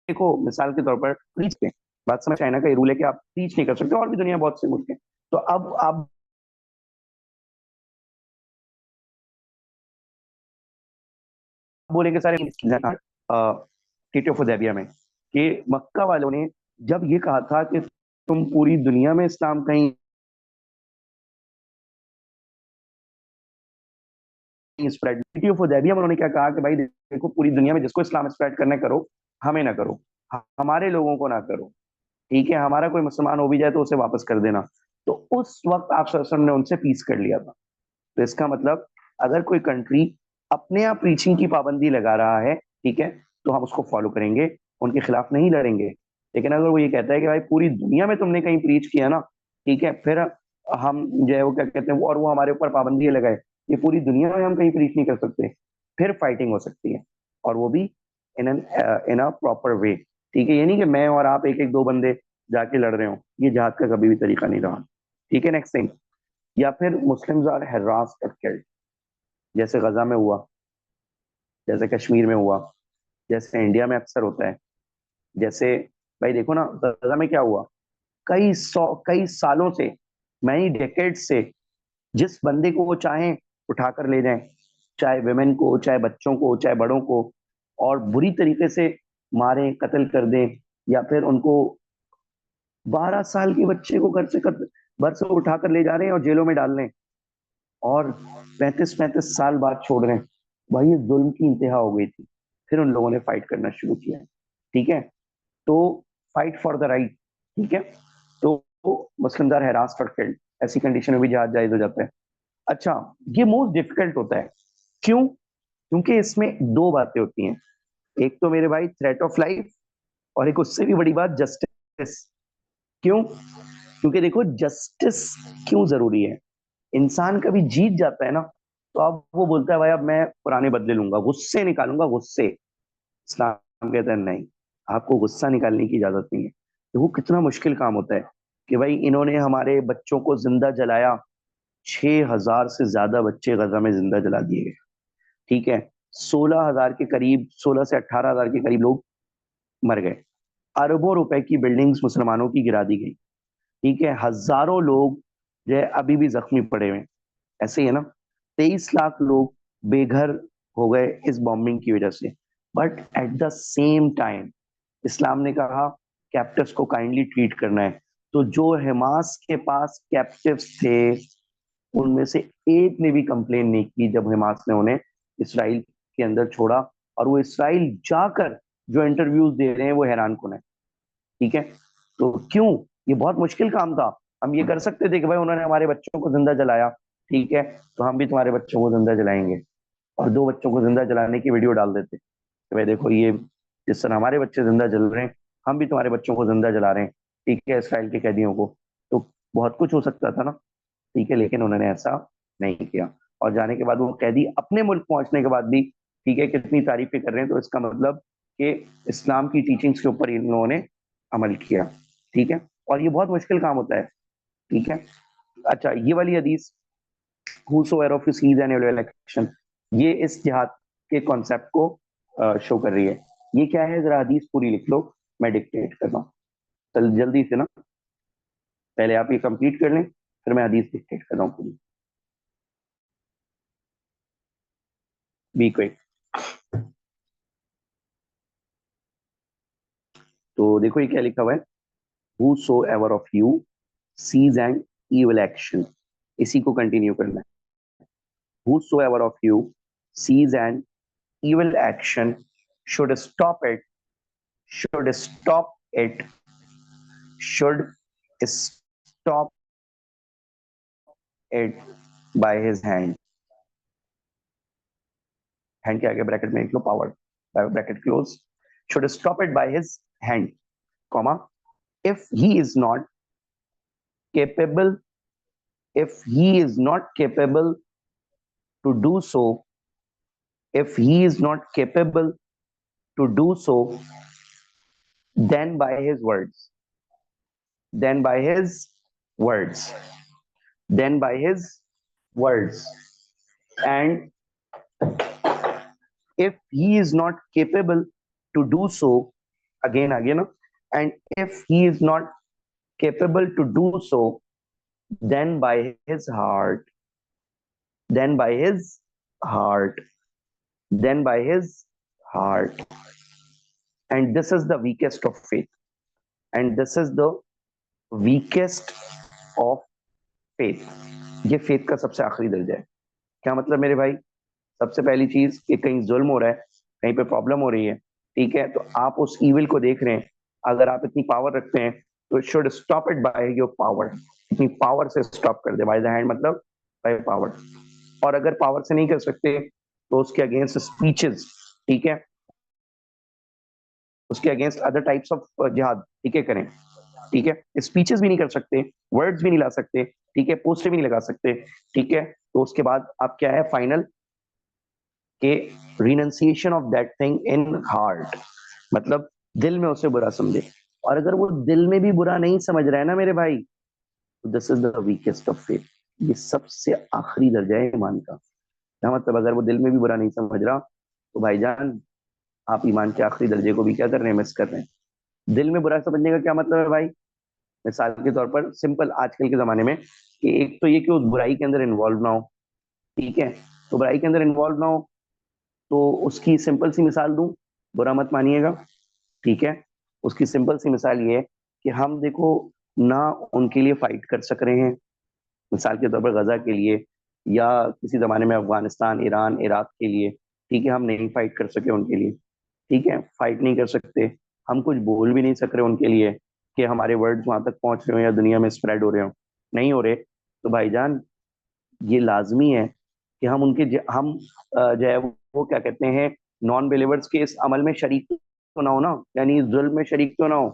देखो मिसाल के तौर पर प्रीच के बात समझ, चाइना का ये रूल है कि आप प्रीच नहीं कर सकते, और भी दुनिया बहुत से मुल्क हैं। तो अब आप बोलेंगे सारे ट्रीटी ऑफ हुदैबिया में कि मक्का वालों ने जब ये कहा था कि तुम पूरी दुनिया में इस्लाम कहीं स्प्रेड, ट्रीटी ऑफ हुदैबिया में उन्होंने क्या कहा कि भाई देखो, पूरी दुनिया में जिसको इस्लाम स्प्रेड करने करो, हमें ना करो, हमारे लोगों को ना करो। ठीक है, हमारा कोई मुसलमान हो भी जाए तो उसे वापस कर देना। तो उस वक्त आप सल्लल्लाहु अलैहि वसल्लम ने उनसे पीस कर लिया था। तो इसका मतलब, अगर कोई कंट्री अपने आप प्रीचिंग की पाबंदी लगा रहा है, ठीक है, तो हम उसको फॉलो करेंगे, उनके खिलाफ नहीं लड़ेंगे। लेकिन अगर वो ये कहता है कि भाई पूरी दुनिया में तुमने कहीं प्रीच किया ना, ठीक है, फिर हम जो है वो क्या कहते हैं, और वो हमारे ऊपर पाबंदी लगाए, ये पूरी दुनिया में हम कहीं प्रीच नहीं कर सकते, फिर फाइटिंग हो सकती है। और वो भी इन अ प्रॉपर वे। ठीक है, ये नहीं कि मैं और आप एक एक दो बंदे जाके लड़ रहे हो, ये जहाद का कभी भी तरीका नहीं रहा। ठीक है, नेक्स्ट थिंग। या फिर मुस्लिम्स आर harassed और killed, जैसे गजा में हुआ, जैसे कश्मीर में हुआ, जैसे इंडिया में अक्सर होता है। जैसे भाई देखो ना, गजा में क्या हुआ, कई सालों से, मैनी डेकेड से, जिस बंदे को वो चाहें उठाकर ले जाएं, चाहे वेमेन को, चाहे बच्चों को, चाहे बड़ों को, और बुरी तरीके से मारें, कत्ल कर दें, या फिर उनको 12 साल के बच्चे को घर से उठाकर ले जा रहे हैं और जेलों में डाल रहे हैं, और 35-35 साल बाद छोड़ रहे हैं। भाई ये जुल्म की इंतहा हो गई थी। फिर उन लोगों ने फाइट करना शुरू किया। ठीक है। तो फाइट फॉर द राइट। ठीक है। तो मुस्लिम आर harassed और killed, ऐसी कंडीशन में भी जहाज जायज हो जाता है। अच्छा, ये मोस्ट डिफिकल्ट होता है। क्यों? क्योंकि इसमें दो बातें होती हैं। एक तो मेरे भाई थ्रेट ऑफ लाइफ, और एक उससे भी बड़ी बात जस्टिस। क्यों? क्योंकि देखो जस्टिस क्यों जरूरी है। इंसान कभी जीत जाता है ना, तो अब वो बोलता है भाई अब मैं पुराने बदले लूंगा, गुस्से निकालूंगा, गुस्से। इस्लाम कहता है नहीं, आपको गुस्सा निकालने की इजाजत नहीं है। तो वो कितना मुश्किल काम होता है कि भाई इन्होंने हमारे बच्चों को जिंदा जलाया, 6,000 से ज्यादा बच्चे गजा में जिंदा जला दिए गए। ठीक है। 16,000 के करीब, 16 से 18,000 के करीब लोग मर गए। अरबों रुपए की बिल्डिंग्स मुसलमानों की गिरा दी गई। ठीक है, हजारों लोग जो है अभी भी जख्मी पड़े हुए हैं। ऐसे ही है ना, 23 लाख लोग बेघर हो गए इस बॉम्बिंग की वजह से। But at the same time Islam ने कहा कैप्टिव्स को काइंडली ट्रीट करना है। तो जो हमास के पास कैप्टिव्स थे, उनमें से एक ने भी कंप्लेन नहीं की जब हमास ने उन्हें इसराइल के अंदर छोड़ा। और वो इसराइल जाकर जो इंटरव्यूज दे रहे हैं वो हैरान कुन है। ठीक है। तो क्यों? ये बहुत मुश्किल काम था। हम ये कर सकते थे कि भाई उन्होंने हमारे बच्चों को जिंदा जलाया, ठीक है, तो हम भी तुम्हारे बच्चों को जिंदा जलाएंगे, और दो बच्चों को जिंदा जलाने की वीडियो डाल देते कि भाई देखो ये, जिस तरह हमारे बच्चे जिंदा जल रहे हैं, हम भी तुम्हारे बच्चों को जिंदा जला रहे हैं, ठीक है, इसराइल के कैदियों को। तो बहुत कुछ हो सकता था ना। ठीक है, लेकिन उन्होंने ऐसा नहीं किया। और जाने के बाद वो कैदी अपने मुल्क पहुंचने के बाद भी, ठीक है, कितनी तारीफें कर रहे हैं, तो इसका मतलब कि इस्लाम की टीचिंग्स के ऊपर इन लोगों ने अमल किया। ठीक है। और ये बहुत मुश्किल काम होता है। ठीक है। अच्छा, ये वाली हदीस, whosoever of you sees an evil action, ये इस जिहाद के कॉन्सेप्ट को शो कर रही है। ये क्या है, जरा हदीस पूरी लिख लो, मैं डिक्टेट कर रहा हूँ। चल जल्दी से ना, पहले आप ये कंप्लीट कर लें, फिर मैं हदीस डिक्टेट कर रहा हूँ पूरी। Be quick. तो देखो ये क्या लिखा हुआ है, whosoever of you sees an evil action. इसी को कंटिन्यू करना है. Whosoever of you sees an evil action should stop it, should stop it, should stop it by his hand. Hand के आगे ब्रैकेट में लिख low power, bracket close. Should stop it by his hand, comma, if he is not capable, if he is not capable to do so, if he is not capable to do so, then by his words, then by his words, then by his words, and if he is not capable to do so, again, and if he is not capable to do so, then by his heart, then by his heart, then by his heart. And this is the weakest of faith, and this is the weakest of faith. ये faith का सबसे आखिरी दर्जा है. क्या मतलब मेरे भाई? सबसे पहली चीज कि कहीं जुल्म हो रहा है, कहीं पे प्रॉब्लम हो रही है, ठीक है, तो आप उस ईविल को देख रहे हैं. अगर आप इतनी पावर रखते हैं तो should stop it by your power. इतनी पावर से स्टॉप कर दे. बाय द हैंड मतलब बाय पावर. और अगर पावर से नहीं कर सकते तो उसके अगेंस्ट स्पीचेस, ठीक है, उसके अगेंस्ट अदर टाइप्स ऑफ जिहाद, ठीक है, करें. ठीक है, स्पीचेस भी नहीं कर सकते, वर्ड्स भी नहीं ला सकते, ठीक है, पोस्टर भी नहीं लगा सकते, ठीक है, तो उसके बाद आप क्या है फाइनल के renunciation of that thing in heart, मतलब दिल में उसे बुरा समझे. और अगर वो दिल में भी बुरा नहीं समझ रहा है ना मेरे भाई, तो this is the weakest of faith. ये सबसे आखिरी दर्जा है ईमान का. मतलब अगर वो दिल में भी बुरा नहीं समझ रहा तो भाईजान आप ईमान के आखिरी दर्जे को भी क्या कर रहे हैं, मिस कर रहे हैं. दिल में बुरा समझने का क्या मतलब है भाई? मिसाल के तौर पर सिंपल आजकल के जमाने में कि एक तो ये कि उस बुराई के अंदर इन्वॉल्व ना हो, ठीक है, तो बुराई के अंदर इन्वॉल्व ना हो तो उसकी सिंपल सी मिसाल दूं, बुरा मत मानिएगा, ठीक है. उसकी सिंपल सी मिसाल ये है कि हम देखो ना उनके लिए फाइट कर सक रहे हैं, मिसाल के तौर पर गजा के लिए, या किसी जमाने में अफगानिस्तान, ईरान, इराक के लिए, ठीक है, हम नहीं फाइट कर सके उनके लिए, ठीक है, फाइट नहीं कर सकते. हम कुछ बोल भी नहीं सक रहे उनके लिए कि हमारे वर्ड्स वहां तक पहुंच रहे हो या दुनिया में स्प्रेड हो रहे हो, नहीं हो रहे. तो भाईजान ये लाजमी है कि हम उनके हम जो है वो क्या कहते हैं, नॉन बिलीवर्स के इस अमल में शरीक तो ना हो ना, यानी जुल्म में शरीक तो ना हो,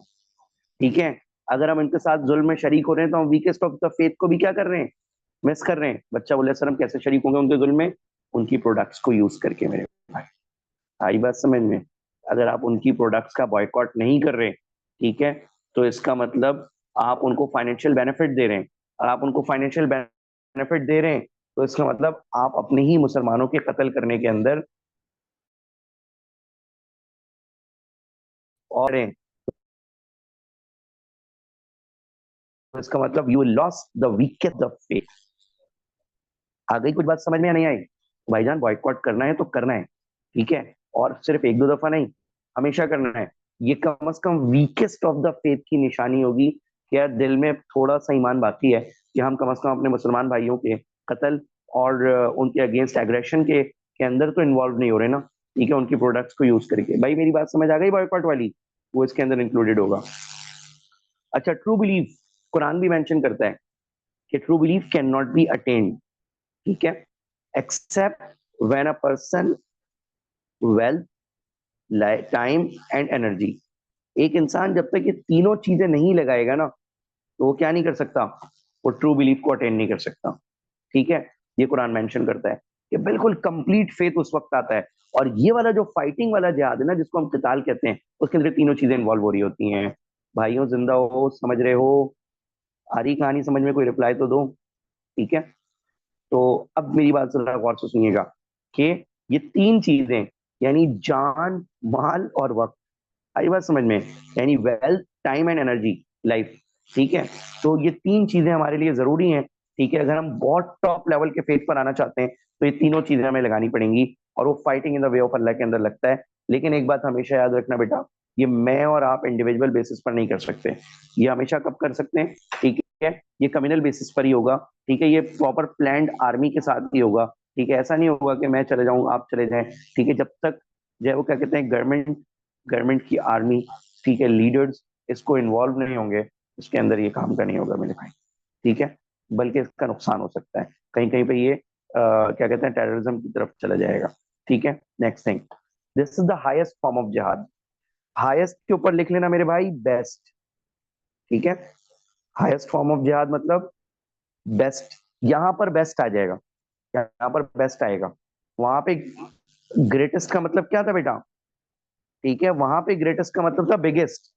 ठीक है. अगर हम इनके साथ जुल्म में शरीक हो रहे हैं तो हम वीकेस्ट ऑफ द फेथ को भी क्या कर रहे हैं, मिस कर रहे हैं. बच्चा बोले सर हम कैसे शरीक होंगे उनके जुल्म में? उनकी प्रोडक्ट्स को यूज करके मेरे भाई. आई बात समझ में? अगर आप उनकी प्रोडक्ट्स का बॉयकॉट नहीं कर रहे, ठीक है, तो इसका मतलब आप उनको फाइनेंशियल बेनिफिट दे रहे हैं. और आप उनको फाइनेंशियल बेनिफिट दे रहे हैं तो इसका मतलब आप अपने ही मुसलमानों के कत्ल करने के अंदर और हैं. तो इसका मतलब you lost the weakest of faith. आ गई कुछ बात समझ में या नहीं आई? भाईजान बॉयकॉट करना है तो करना है, ठीक है, और सिर्फ एक दो दफा नहीं, हमेशा करना है. ये कम से कम वीकेस्ट ऑफ द फेथ की निशानी होगी कि यार दिल में थोड़ा सा ईमान बाकी है कि हम कम से कम अपने मुसलमान भाइयों के कत्ल और उनके अगेंस्ट एग्रेशन के अंदर तो इन्वॉल्व नहीं हो रहे ना, ठीक है, उनकी प्रोडक्ट्स को यूज करके. भाई मेरी बात समझ आ गई? बॉयकॉट वाली वो इसके अंदर इंक्लूडेड होगा. अच्छा, ट्रू बिलीफ कुरान भी मेंशन करता है कि true belief can not be attend, ठीक है, except when a person wealth, time and energy. एक इंसान जब तक ये तीनों चीजें नहीं लगाएगा ना तो वो क्या नहीं कर सकता, वो ट्रू बिलीफ को अटेंड नहीं कर सकता, ठीक है. ये कुरान मेंशन करता है कि बिल्कुल कंप्लीट फेथ उस वक्त आता है. और ये वाला जो फाइटिंग वाला जिहाद है ना, जिसको हम किताल कहते हैं, उसके अंदर तीनों चीजें इन्वॉल्व हो रही होती हैं. भाइयों जिंदा हो, समझ रहे हो? आ रही कहानी समझ में? कोई रिप्लाई तो दो, ठीक है. तो अब मेरी बात जरा गौर से सुनिएगा कि ये तीन चीजें यानी जान, माल और वक्त, आई बात समझ में? यानी wealth, time and energy, life, ठीक है. तो ये तीन चीजें हमारे लिए जरूरी हैं, ठीक है. अगर हम बहुत टॉप लेवल के फेथ पर आना चाहते हैं तो ये तीनों चीजें हमें लगानी पड़ेंगी. और वो fighting in the way of Allah के अंदर लगता है. लेकिन एक बात हमेशा याद रखना बेटा ये मैं और आप इंडिविजुअल बेसिस पर नहीं कर सकते। ये हमेशा कब कर सकते हैं, ठीक है, ये कम्युनल बेसिस पर ही होगा, ठीक है, ये प्रॉपर प्लान्ड आर्मी के साथ ही होगा, ठीक है। ऐसा नहीं होगा कि मैं चले जाऊं आप चले जाएं, ठीक है। जब तक जो है वो क्या कहते हैं, गवर्नमेंट गवर्नमेंट की आर्मी, ठीक है, लीडर्स इसको इन्वॉल्व नहीं होंगे, इसके अंदर ये काम का नहीं होगा मेरे भाई, ठीक है। बल्कि इसका नुकसान हो सकता है, कहीं कहीं पे ये क्या कहते हैं, टेररिज्म की तरफ चला जाएगा, ठीक है। Next thing, this is the highest form of जिहाद। हाईएस्ट के ऊपर लिख लेना मेरे भाई बेस्ट, ठीक है। हाईएस्ट फॉर्म ऑफ जिहाद मतलब बेस्ट, यहां पर बेस्ट आ जाएगा, यहाँ पर बेस्ट आएगा। वहां पे ग्रेटेस्ट का मतलब क्या था बेटा, ठीक है, वहां पे ग्रेटेस्ट का मतलब था बिगेस्ट।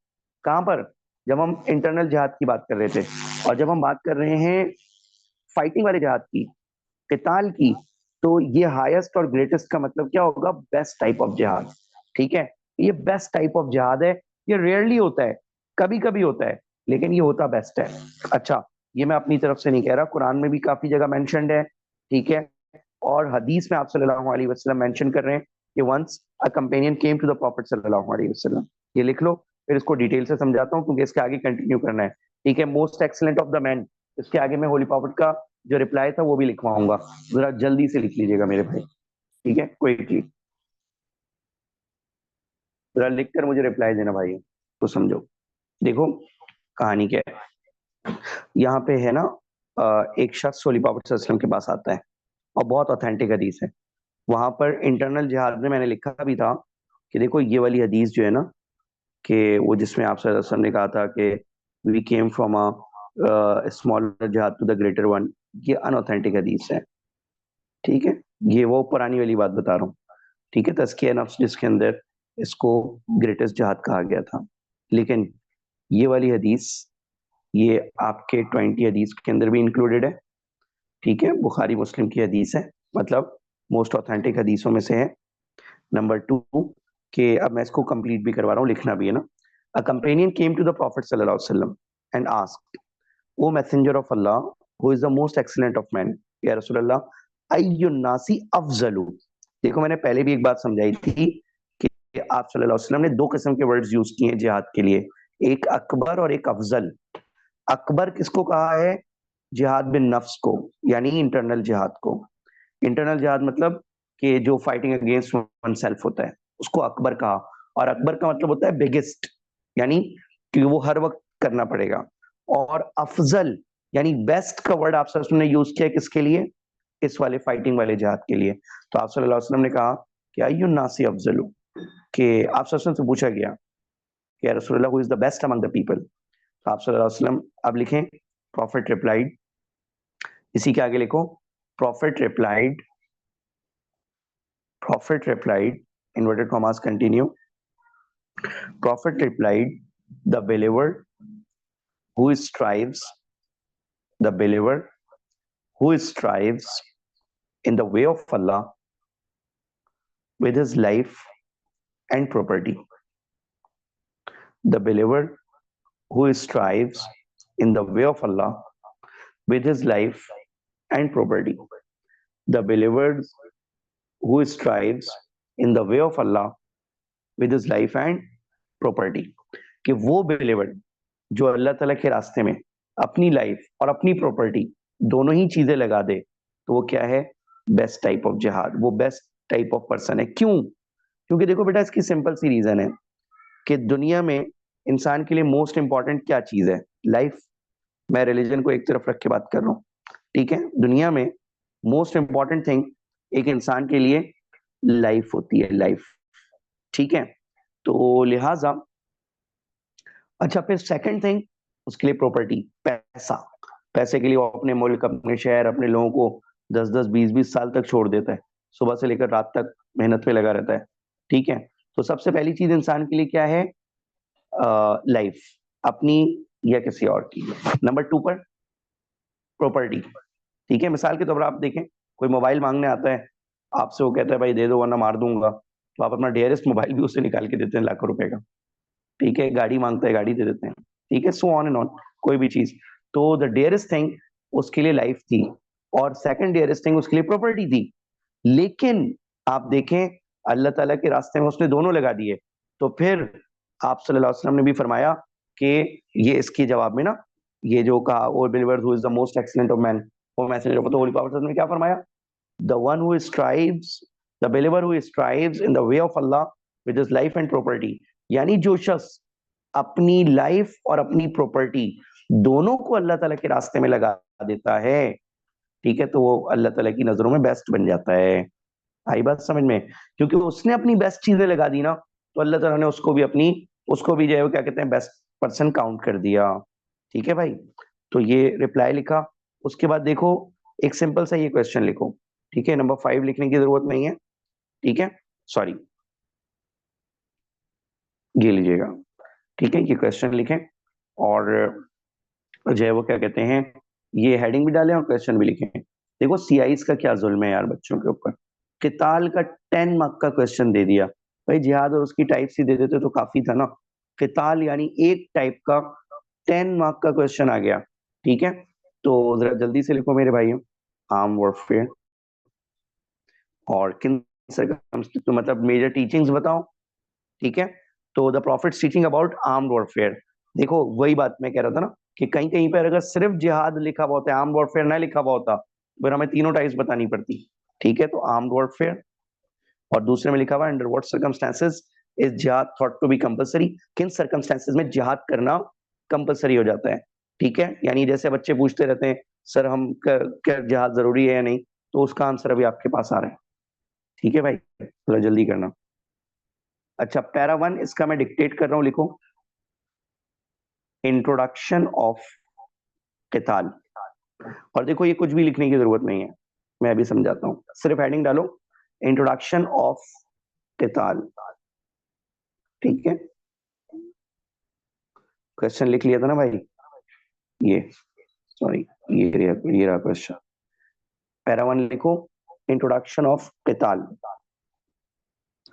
कहां पर, जब हम इंटरनल जिहाद की बात कर रहे थे, और जब हम बात कर रहे हैं फाइटिंग वाले जिहाद की, किताल की, तो ये हाईएस्ट और ग्रेटेस्ट का मतलब क्या होगा, बेस्ट टाइप ऑफ जिहाद, ठीक है। ये बेस्ट टाइप ऑफ जिहाद है, ये रेयरली होता है, कभी कभी होता है, लेकिन ये होता बेस्ट है। अच्छा, ये मैं अपनी तरफ से नहीं कह रहा, कुरान में भी काफी जगह मेंशन्ड है, ठीक है। और हदीस में आप सल्लल्लाहु अलैहि वसल्लम मेंशन कर रहे हैं कि once a companion came to the prophet सल्लल्लाहु अलैहि वसल्लम। ये लिख लो, फिर इसको डिटेल से समझाता हूँ क्योंकि इसके आगे कंटिन्यू करना है, ठीक है। Most excellent of the man, इसके आगे मैं होली प्रॉफिट का जो रिप्लाई था वो भी लिखवाऊंगा, जरा जल्दी से लिख लीजिएगा मेरे भाई, ठीक है, क्विकली जरा लिख कर मुझे रिप्लाई देना भाई, तो समझो। देखो कहानी क्या है, यहाँ पे है ना, एक शख्स होली प्रॉफिट सल्लल्लाहु अलैहि वसल्लम के पास आता है, और बहुत ऑथेंटिक हदीस है। वहां पर इंटरनल जिहाद में मैंने लिखा भी था कि देखो ये वाली हदीस जो है ना, कि वो जिसमें आप सल्लल्लाहु अलैहि वसल्लम ने कहा था कि we came from a smaller जिहाद टू द ग्रेटर वन, ये अनऑथेंटिक हदीस है, ठीक है। ये वो पुरानी वाली बात बता रहा हूँ, ठीक है, तज़किया नफ्स जिसके अंदर इसको ग्रेटेस्ट जिहाद कहा गया था। लेकिन ये वाली हदीस, ये आपके 20 हदीस के अंदर भी इंक्लूडेड है, ठीक है, बुखारी मुस्लिम की हदीस है, मतलब मोस्ट ऑथेंटिक हदीसों में से है। नंबर 2, कि अब मैं इसको कंप्लीट भी करवा रहा हूँ, लिखना भी है ना। A companion came to the prophet सल्लल्लाहु अलैहि वसल्लम and asked, O messenger of Allah, who is the most excellent of man, या रसूल अल्लाह अय्युन नासी अफजलु। देखो मैंने पहले भी एक बात समझाई थी कि आप सल्लल्लाहु अलैहि वसल्लम ने दो किस्म के वर्ड्स यूज किए हैं जिहाद के लिए, एक अकबर और एक अफजल। अकबर किसको कहा है, जिहाद बिन नफ्स को, यानी इंटरनल जिहाद को। इंटरनल जिहाद मतलब कि जो फाइटिंग अगेंस्ट वन सेल्फ होता है, उसको अकबर कहा। और अकबर का मतलब होता है बिगेस्ट, यानी कि वो हर वक्त करना पड़ेगा। और अफजल यानी बेस्ट का वर्ड आप सल्लल्लाहु अलैहि वसल्लम ने यूज किया किसके लिए, इस वाले फाइटिंग वाले जिहाद के लिए। तो आप सल्लल्लाहु अलैहि वसल्लम ने कहा कि अय्युन नासी अफजलु, कि आप सल्लल्लाहु अलैहि वसल्लम से पूछा गया कि या रसूलल्लाह who is the best among the people. तो आप सल्लल्लाहु अलैहि वसल्लम अब लिखें, प्रॉफिट रिप्लाइड, इसी के आगे लिखो, profit replied, prophet replied, inverted commas continue, prophet replied, the believer who strives, the believer who strives in the way of Allah with his life and property, the believer who strives in the way of Allah with his life and property, the believer who strives in the way of Allah with his life and property, कि वो believer जो अल्लाह ताला के रास्ते में अपनी life और अपनी प्रॉपर्टी दोनों ही चीजें लगा दे, तो वो क्या है, बेस्ट टाइप ऑफ जिहाद, वो बेस्ट टाइप ऑफ पर्सन है। क्यों, क्योंकि देखो बेटा इसकी सिंपल सी रीजन है कि दुनिया में इंसान के लिए मोस्ट इंपॉर्टेंट क्या चीज है, लाइफ। मैं रिलीजन को एक तरफ रख के बात कर रहा हूँ, ठीक है। दुनिया में मोस्ट इंपॉर्टेंट थिंग एक इंसान के लिए लाइफ होती है, लाइफ, ठीक है। तो लिहाजा अच्छा, फिर सेकंड थिंग उसके लिए प्रॉपर्टी, पैसा। पैसे के लिए वो अपने मुल्क, अपने शहर, अपने लोगों को 10-10 20-20 साल तक छोड़ देता है, सुबह से लेकर रात तक मेहनत पे लगा रहता है, ठीक है। तो सबसे पहली चीज इंसान के लिए क्या है, लाइफ, अपनी या किसी और की। नंबर 2 पर प्रॉपर्टी, ठीक है। मिसाल के तौर पर आप देखें, कोई मोबाइल मांगने आता है आपसे, वो कहता है भाई दे दो वरना मार दूंगा, तो आप अपना डेयरेस्ट मोबाइल भी उससे निकाल के देते हैं लाखों रुपए का, ठीक है। गाड़ी मांगता है, गाड़ी दे देते हैं, ठीक है, सो ऑन एंड ऑन, कोई भी चीज। तो द डियरेस्ट थिंग उसके लिए लाइफ थी, और सेकंड डियरेस्ट थिंग उसके लिए प्रॉपर्टी थी। लेकिन आप देखें अल्लाह ताला के रास्ते में उसने दोनों लगा दिए, तो फिर आप सल्लल्लाहु अलैहि वसल्लम ने भी फरमाया कि ये इसके जवाब में ना, ये जो कहा O believer who is the most excellent of man, वो messenger of the holy prophet ने क्या फरमाया, the one who strives, the believer who strives in the way of Allah with his life and property, यानी जो शख्स अपनी life और अपनी प्रॉपर्टी दोनों को अल्लाह ताला के रास्ते में लगा देता है, ठीक है, तो वो अल्लाह ताला की नजरों में बेस्ट बन जाता है। आई बात समझ में? क्योंकि उसने अपनी बेस्ट चीजें लगा दी ना, तो अल्लाह ताला ने उसको भी जो है वो क्या कहते हैं बेस्ट पर्सन काउंट कर दिया। ठीक है भाई, तो ये रिप्लाई लिखा। उसके बाद देखो एक सिंपल सा ये क्वेश्चन लिखो, ठीक है, नंबर 5 लिखने की जरूरत नहीं है, ठीक है, सॉरी, ये लीजिएगा, ठीक है, ये क्वेश्चन लिखें और जो है वो क्या कहते हैं ये हेडिंग भी डालें और क्वेश्चन भी लिखें। देखो सीआईस का क्या जुल्म है यार बच्चों के ऊपर, किताल का 10 मार्क का क्वेश्चन दे दिया भाई, जिहाद और उसकी टाइप्स ही दे देते तो काफी था ना, किताल यानी एक टाइप का 10 मार्क का क्वेश्चन आ गया, ठीक है, तो जरा जल्दी से लिखो मेरे भाइयों, आर्म वॉरफेयर और किन तो मतलब मेजर टीचिंग्स बताओ, ठीक है, तो the profits teaching about armed warfare. देखो वही बात मैं कह रहा था ना कि कहीं कहीं पर अगर सिर्फ जिहाद लिखा हुआ होता, आर्म वॉरफेयर ना लिखा हुआ होता, फिर हमें तीनों टाइप्स बतानी पड़ती, ठीक है, तो आर्म्ड वॉरफेयर, और दूसरे में लिखा हुआ अंडर व्हाट सर्कमस्टेंसेस इज जिहाद थॉट टू बी कंपलसरी, किन सर्कमस्टेंसेस में जिहाद करना कंपलसरी हो जाता है, ठीक है, यानी जैसे बच्चे पूछते रहते हैं सर हम क्या जिहाद जरूरी है या नहीं, तो उसका आंसर अभी आपके पास आ रहा है, ठीक है भाई, थोड़ा जल्दी करना। अच्छा पैरा 1 इसका मैं डिक्टेट कर रहा हूं, लिखो इंट्रोडक्शन ऑफ किताल, और देखो ये कुछ भी लिखने की जरूरत नहीं है, मैं अभी समझाता हूं, सिर्फ हेडिंग डालो इंट्रोडक्शन ऑफ किताल, ठीक है, क्वेश्चन लिख लिया था ना भाई, ये सॉरी ये रहा क्वेश्चन, पैरा 1 लिखो इंट्रोडक्शन ऑफ किताल,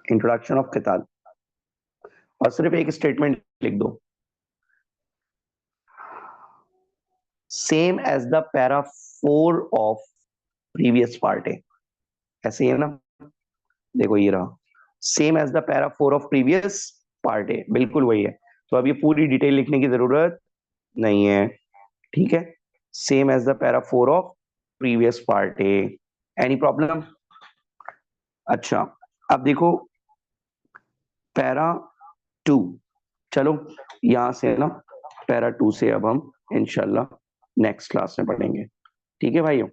इंट्रोडक्शन ऑफ किताल, और सिर्फ एक स्टेटमेंट लिख दो, same as the para 4 of previous part है, ऐसे ही है ना, देखो ये रहा same as the para 4 of previous part है, बिल्कुल वही है, तो अब ये पूरी डिटेल लिखने की जरूरत नहीं है, ठीक है, same as the para 4 of previous part है, एनी प्रॉब्लम? अच्छा अब देखो पैरा 2, चलो यहां से ना पैरा 2 से अब हम इंशाल्लाह नेक्स्ट क्लास में पढ़ेंगे, ठीक है भाइयों,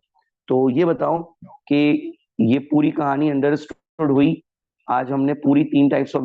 तो ये बताओ कि ये पूरी कहानी अंडरस्टूड हुई, आज हमने पूरी 3 टाइप्स ऑफ